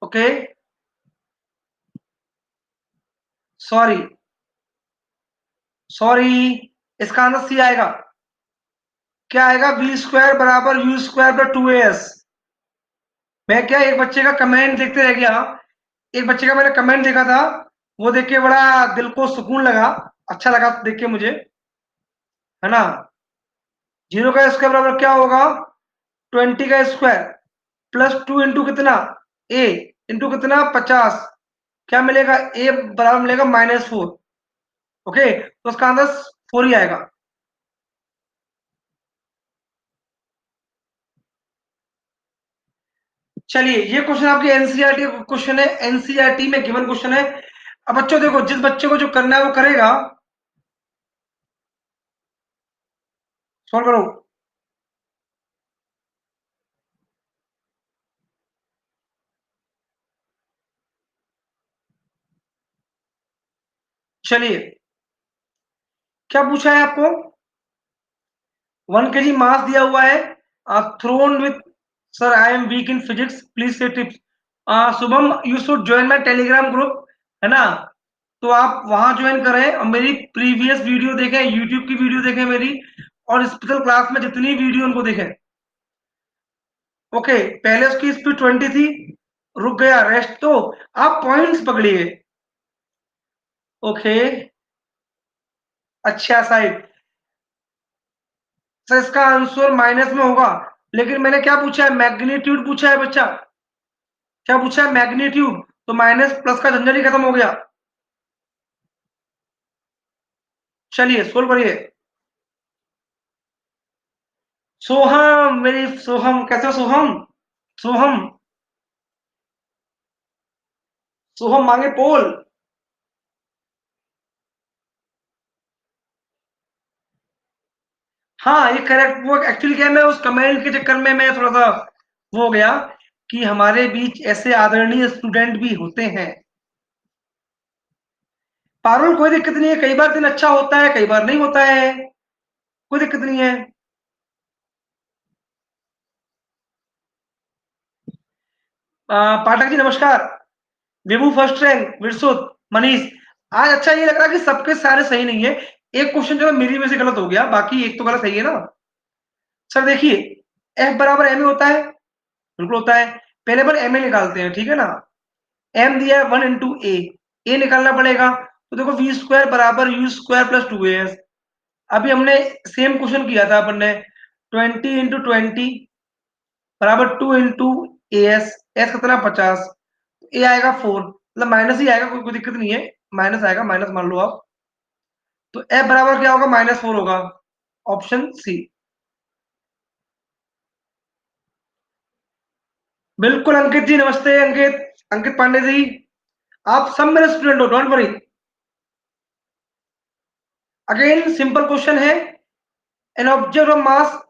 Okay, sorry, sorry, इसका आंसर सी आएगा। क्या आएगा? बी स्क्वायर बराबर यू स्क्वायर पर 2as। मैं क्या एक बच्चे का कमेंट देखते रह गया, एक बच्चे का मैंने कमेंट देखा था, वो देख के बड़ा दिल को सुकून लगा, अच्छा लगा देख के मुझे, है ना। 0 का स्क्वायर बराबर क्या होगा? 20 का स्क्वायर प्लस 2 इंटू कितना? ए इंटू कितना? 50। क्या मिलेगा? ए बराबर मिलेगा -4। ओके, तो उसका आंसर 4 ही आएगा। चलिए, ये क्वेश्चन आपकी एनसीईआरटी क्वेश्चन है, एनसीईआरटी में गिवन क्वेश्चन है। अब बच्चों देखो, जिस बच्चे को जो करना है वो करेगा। सॉल्व करो। चलिए, क्या पूछा है आपको? 1 kg मास दिया हुआ है, thrown with, sir I am weak in physics please से tips. Shubham you should join my Telegram group, है ना, तो आप वहां ज्वाइन करें और मेरी प्रीवियस वीडियो देखें, यूट्यूब की वीडियो देखें मेरी, और स्पेशल क्लास में जितनी वीडियो उनको देखें। ओके, पहले उसकी स्पीड 20 थी, रुक गया, रेस्ट, तो आप पॉइंट्स पकड़िए। ओके, अच्छा साइड, सर इसका आंसर माइनस में होगा, लेकिन मैंने क्या पूछा है? मैग्नीट्यूड पूछा है बच्चा, क्या पूछा है? मैग्नीट्यूड, तो माइनस प्लस का झंझट ही खत्म हो गया। चलिए सोल्व करिए। सोहम, मेरी सोहम, कैसे हो सोहम? सोहम, सोहम मांगे पोल। हाँ ये करेक्ट, वो एक्चुअली क्या है, मैं उस कमेंट के चक्कर में मैं थोड़ा सा वो हो गया कि हमारे बीच ऐसे आदरणीय स्टूडेंट भी होते हैं। पारुल कोई दिक्कत नहीं है, कई बार दिन अच्छा होता है, कई बार नहीं होता है, कोई दिक्कत नहीं है। पाठक जी नमस्कार, विभू फर्स्ट रैंक, विरसुत, मनीष। आज अच्छा ये लग रहा है कि सबके सारे सही नहीं है, एक क्वेश्चन जो है मेरी में से गलत हो गया, बाकी एक तो गलत सही है ना। सर देखिए, एफ बराबर एम ए होता है, बिल्कुल होता है। पहले पर एम ए निकालते हैं, ठीक है ना। एम दिया है 1 इंटू ए निकालना पड़ेगा, तो देखो वी स्क्वायर बराबर यू स्क्वायर प्लस 2as। अभी हमने सेम क्वेश्चन किया था अपन ने, 20 इंटू 20 बराबर 2 इंटू एस कितना? 50। ए आएगा 4, मतलब माइनस ही आएगा, कोई दिक्कत नहीं है, माइनस आएगा, माइनस मान लो आप। तो एफ बराबर क्या होगा? -4 होगा, ऑप्शन सी। बिल्कुल अंकित जी, नमस्ते अंकित, अंकित पांडे जी, आप सब मेरे स्टूडेंट हो, don't worry. Again simple question है, an object of mass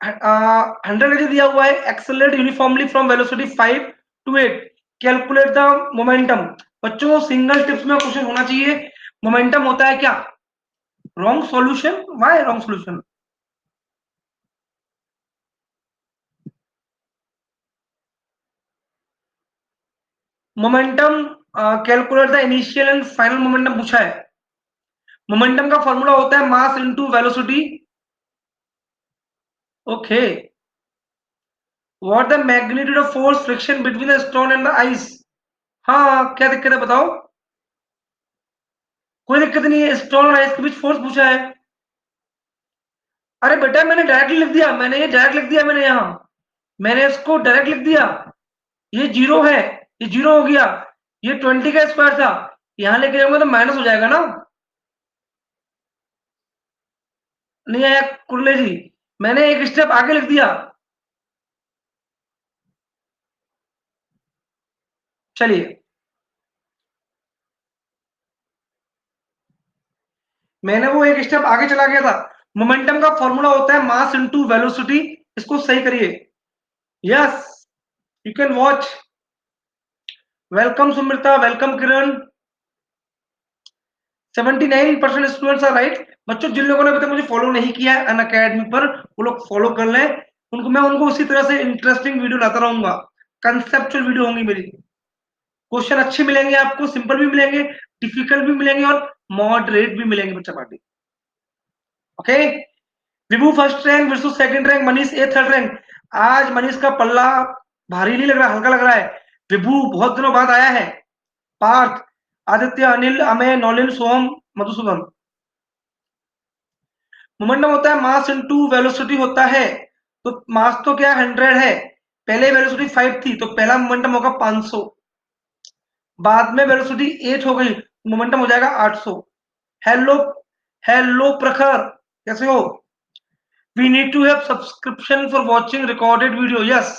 100 kg दिया हुआ है, accelerate uniformly from velocity 5 to 8, calculate the momentum. बच्चों सिंगल टिप्स में क्वेश्चन होना चाहिए, मोमेंटम होता है क्या? Wrong solution, why wrong solution? Momentum, calculate the initial and final momentum पूछा है। मोमेंटम का फॉर्मूला होता है mass into velocity. Okay, what the magnitude of force friction between the stone and the ice? हाँ, क्या दिक्कत है बताओ? कोई दिक्कत नहीं है, स्टोन और आइस के बीच फोर्स पूछा है। अरे बेटा मैंने डायरेक्टली लिख दिया, मैंने ये डायरेक्ट लिख दिया, मैंने यहाँ मैंने इसको डायरेक्ट लिख दिया। ये जीरो है, ये जीरो हो गया, ये 20 का स्क्वायर था, यहाँ लेके जाऊंगा तो माइनस हो जाएगा ना। नहीं आया कुरले जी, मैंने एक स्टेप आगे लिख दिया। चलिए, मैंने वो एक स्टेप आगे चला गया था। मोमेंटम का फॉर्मूला होता है मास इनटू वेलोसिटी। इसको सही करिए। Yes, you can watch. Welcome Sumrita, welcome Kiran. 79% students are right. बच्चों जिन लोगों ने अभी तक मुझे फॉलो नहीं किया है अन अकेडमी पर, वो लोग फॉलो कर लें। उनको मैं उनको उसी तरह से इंटरेस्टिंग वीडियो लाता रहूंगा। कंसेप्चुअल वीडियो होंगी मेरी। क्वेश्चन अच्छे मिलेंगे आपको, सिंपल भी मिलेंगे, डिफिकल्ट भी मिलेंगे और मॉडरेट भी मिलेंगे बच्चा party. Okay, Vibhu first rank, Vishu second rank, Manish A third rank. आज मनीष का पल्ला भारी नहीं लग रहा, हल्का लग रहा है। विभू बहुत दिनों बाद आया है। पार्थ, आदित्य, अनिल, अमय, नौलिन, सोहम, मधुसूदन। मोमेंटम होता है मास इनटू वेलोसिटी होता है। तो मास तो क्या 100 है, पहले वेलोसिटी 5 थी तो पहला मोमेंटम होगा 500। बाद में वेलोसिटी 8 हो गई, मोमेंटम हो जाएगा 800। हेलो, हेलो प्रखर, कैसे हो? We need to have subscription for watching recorded video. Yes,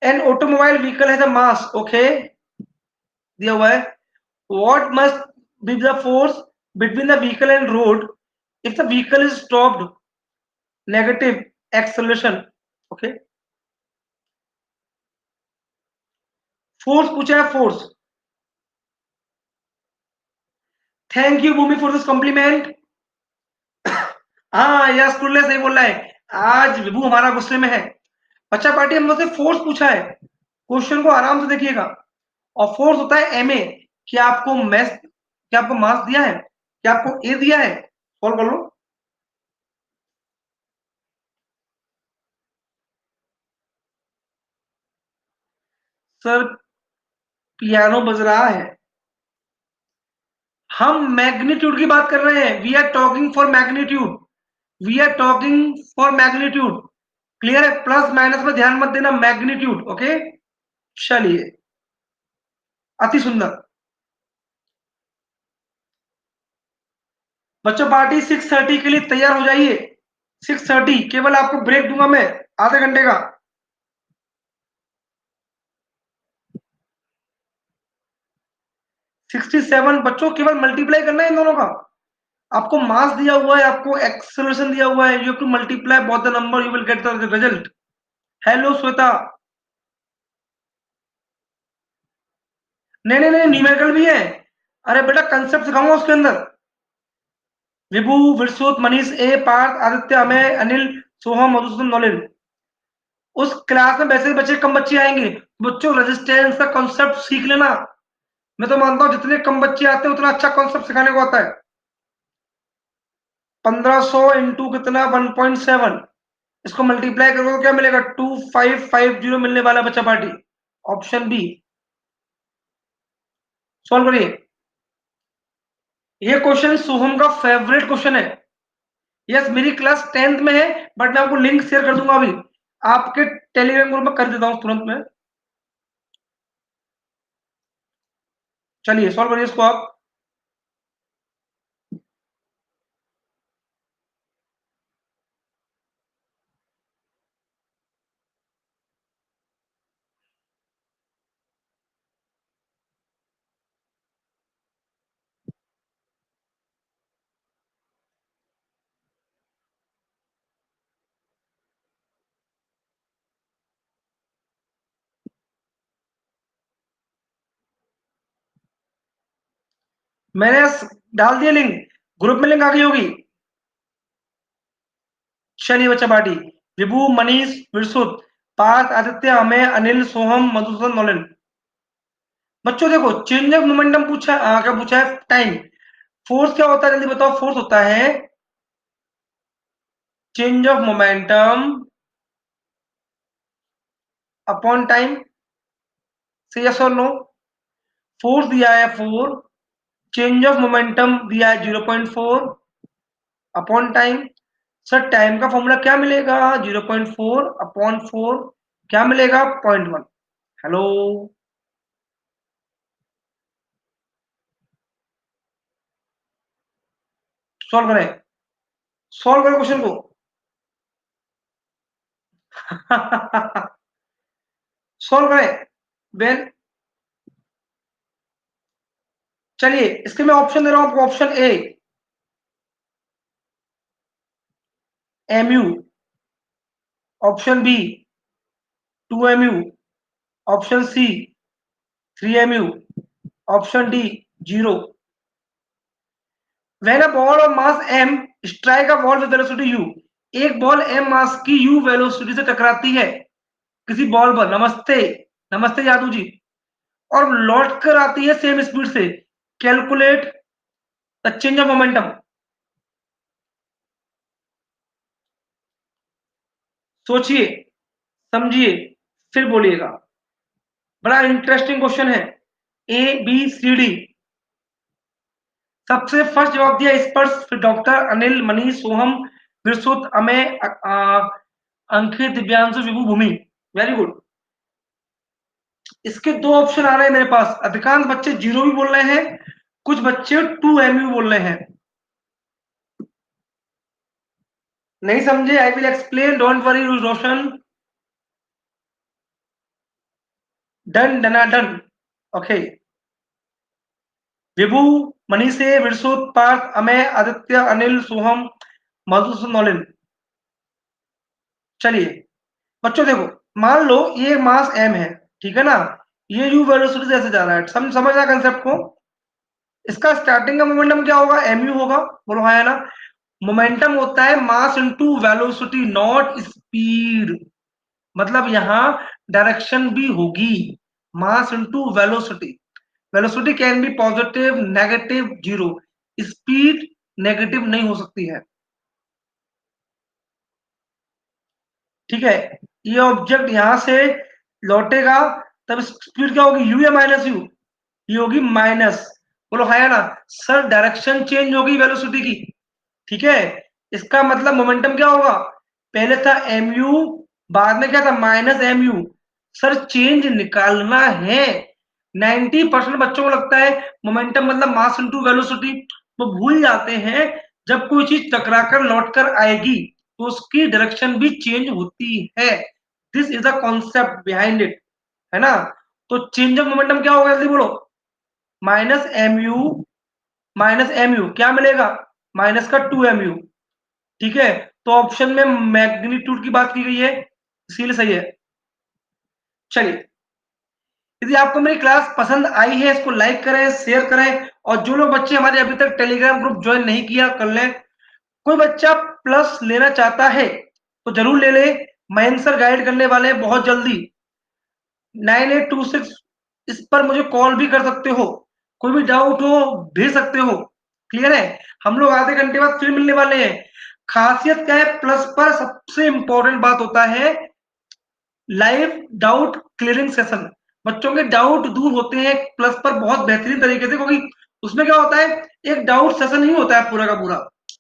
an automobile vehicle has a mass. Okay, दिया हुआ है। What must be the force between the vehicle and road if the vehicle is stopped? Negative acceleration. Okay, force पूछा है, force. Thank you Bhumi for this compliment. हाँ yes, कुल्ले सही बोल रहा है। आज विभू हमारा गुस्से में है। बच्चा पार्टी हम से फोर्स पूछा है, क्वेश्चन को आराम से देखिएगा। और फोर्स होता है एम ए। क्या आपको मैस, क्या आपको मास दिया है, क्या आपको ए दिया है? सॉल्व कर लो। सर पियानो बज रहा है। हम मैग्नीट्यूड की बात कर रहे हैं, we are talking for magnitude, we are talking for magnitude. Clear है? प्लस माइनस में ध्यान मत देना, मैग्नीट्यूड। ओके, चलिए, अति सुंदर। बच्चों पार्टी 6:30 के लिए तैयार हो जाइए। 6:30, केवल आपको ब्रेक दूंगा मैं, आधे घंटे का। 67 बच्चों, केवल मल्टीप्लाई करना है इन दोनों का। आपको मास दिया हुआ है, आपको एक्सेलरेशन दिया हुआ है, you have to multiply both the number, you will get the result. Hello Shweta. नहीं नहीं नहीं, न्यूमेरिकल भी है। अरे बेटा कंसेप्ट सिखाऊंगा उसके अंदर। विभू, विरसुत, मनीष ए, पार्थ, आदित्य, अमय, अनिल, सोहम, मधुसूदन, नॉलेज। उस क्लास में वैसे बच्चे कम बच्चे आएंगे। बच्चों रेजिस्टेंस का कॉन्सेप्ट सीख लेना। मैं तो मानता हूं जितने कम बच्चे आते हैं उतना अच्छा कॉन्सेप्ट सिखाने को आता है। 1500 इंटू कितना, 1.7। इसको मल्टीप्लाई करोगे तो क्या मिलेगा? 2550 मिलने वाला बच्चा पार्टी। Option B. सॉल्व करिए। ये क्वेश्चन सोहम का फेवरेट क्वेश्चन है। यस, मेरी क्लास 10th में है, बट मैं आपको लिंक शेयर कर दूंगा अभी, आपके टेलीग्राम ग्रुप में कर देता हूँ तुरंत में। चलिए सॉल्व करिए इसको आप। मैंने डाल दिया लिंक, ग्रुप में लिंक आ गई होगी। चलिए बच्चा पार्टी, विभू, मनीष, विरसुत, पार्थ, आदित्य, अमेय, अनिल, सोहम, मधुसूदन, नौलिन। बच्चों देखो, चेंज ऑफ मोमेंटम पूछा है, क्या पूछा है? टाइम। फोर्स क्या होता है जल्दी बताओ? फोर्स होता है change of momentum upon time. से यस और नो? फोर्स दिया है 4, चेंज ऑफ मोमेंटम दिया है 0.4 अपॉन टाइम। सर टाइम का फॉर्मूला क्या मिलेगा? 0.4 अपॉन 4 क्या मिलेगा? 0.1। हेलो, सॉल्व करें, सॉल्व करें क्वेश्चन को। सॉल्व करें वेन। चलिए इसके मैं ऑप्शन दे रहा हूं आपको। Option A M U, option B 2 mu, option C 3 mu, option D 0। When a ball of mass m strike a ball with velocity u, एक बॉल m मास की u वेलोसिटी से टकराती है किसी बॉल पर, नमस्ते नमस्ते जादू जी, और लौट कर आती है सेम स्पीड से, calculate the change of momentum. सोचिए, समझिए, फिर बोलिएगा। बड़ा इंटरेस्टिंग क्वेश्चन है। A B C D. सबसे फर्स्ट जवाब दिया स्पर्श, फिर doctor, Anil, Manish, Soham, Virsut, Amey, Ankit, Divyanshu, Vibhu, Bhumi. Very good. इसके दो ऑप्शन आ रहे हैं मेरे पास। अधिकांश बच्चे 0 भी बोल रहे हैं, कुछ बच्चे 2 mu बोल रहे हैं। नहीं समझे? I will explain, don't worry Roshan. Done डना डन। ओके। विभू, मनीष, विरसुत, पार्थ, अमेय, आदित्य, अनिल, सोहम, मधुसूदन, नौलिन। चलिए बच्चों देखो, मान लो ये मास m है, ठीक है ना? ये u वेलोसिटी से ऐसे जा रहा है, समझ रहा कंसेप्ट को? इसका स्टार्टिंग का मोमेंटम क्या होगा? mu होगा। बोलो हाँ या ना? मोमेंटम होता है mass into velocity, not speed. मतलब यहां डायरेक्शन भी होगी, मास into velocity. Velocity can be positive, negative, zero. Speed negative नहीं हो सकती है, ठीक है? ये ऑब्जेक्ट यहां से लौटेगा, तब स्पीड क्या होगी? यू या माइनस यू? ये होगी माइनस। बोलो हाँ या ना? सर डायरेक्शन चेंज होगी वेलोसिटी की, ठीक है? इसका मतलब मोमेंटम क्या होगा? पहले था एम यू, बाद में क्या था? Minus M U. Sir change निकालना है। 90% बच्चों को लगता है मोमेंटम मतलब मास इनटू वेलोसिटी, वो भूल जाते हैं जब कोई चीज टकरा कर लौट कर आएगी तो उसकी डायरेक्शन भी चेंज होती है। This is the concept behind it, है ना? तो चेंज ऑफ मोमेंटम क्या होगा जल्दी बोलो? Minus M U, minus M U क्या मिलेगा? माइनस का 2 mu, ठीक है? तो ऑप्शन में मैग्नीट्यूड की बात की गई है, इसीलिए सही है। चलिए, यदि आपको मेरी क्लास पसंद आई है, इसको लाइक करें, शेयर करें, और जो लोग बच्चे हमारे अभी तक टेलीग्राम ग्रुप ज्वाइन नहीं किया कर लें। कोई बच्चा प्लस लेना चाहता है तो जरूर ले ले। मयंक सर गाइड करने वाले हैं बहुत जल्दी। 9826 इस पर मुझे कॉल भी कर सकते हो, कोई भी डाउट हो भेज सकते हो। क्लियर है? हम लोग आधे घंटे बाद फिर मिलने वाले हैं। खासियत क्या है प्लस पर? सबसे इंपॉर्टेंट बात होता है लाइव डाउट क्लियरिंग सेशन। बच्चों के डाउट दूर होते हैं प्लस पर बहुत बेहतरीन तरीके से, क्योंकि उसमें क्या होता है, एक डाउट सेशन ही होता है पूरा का पूरा,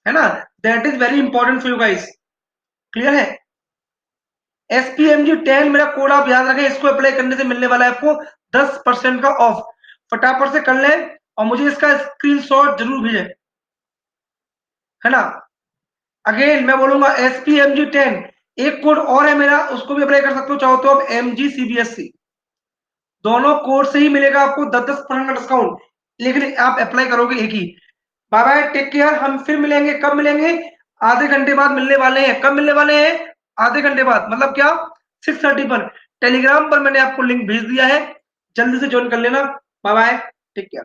है ना? That is very important for you guys. Clear है? SPMG10 मेरा कोड आप याद रखें, इसको अप्लाई करने से मिलने वाला है आपको 10% का ऑफ। फटाफट से कर लें और मुझे इसका स्क्रीनशॉट जरूर भेजें, है ना? अगेन मैं बोलूंगा SPMG10, एक कोड और है मेरा, उसको भी अप्लाई कर सकते हो चाहो तो आप MG CBSC, दोनों कोड से ही मिलेगा आपको 10% का डिस्काउंट, लेकिन आप अप्लाई करोगे एक ही। Bye bye, take care. हम फिर मिलेंगे, कब मिलेंगे? आधे घंटे बाद मिलने वाले हैं। कब मिलने वाले हैं? आधे घंटे बाद, मतलब क्या? 6:30 पर। टेलीग्राम पर मैंने आपको लिंक भेज दिया है, जल्दी से ज्वाइन कर लेना। Bye bye, take care.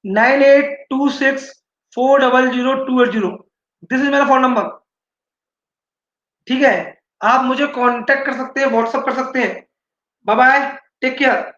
9826400280। This is मेरा फोन नंबर। ठीक है, आप मुझे कांटेक्ट कर सकते हैं, व्हाट्सअप कर सकते हैं। Bye bye, take care.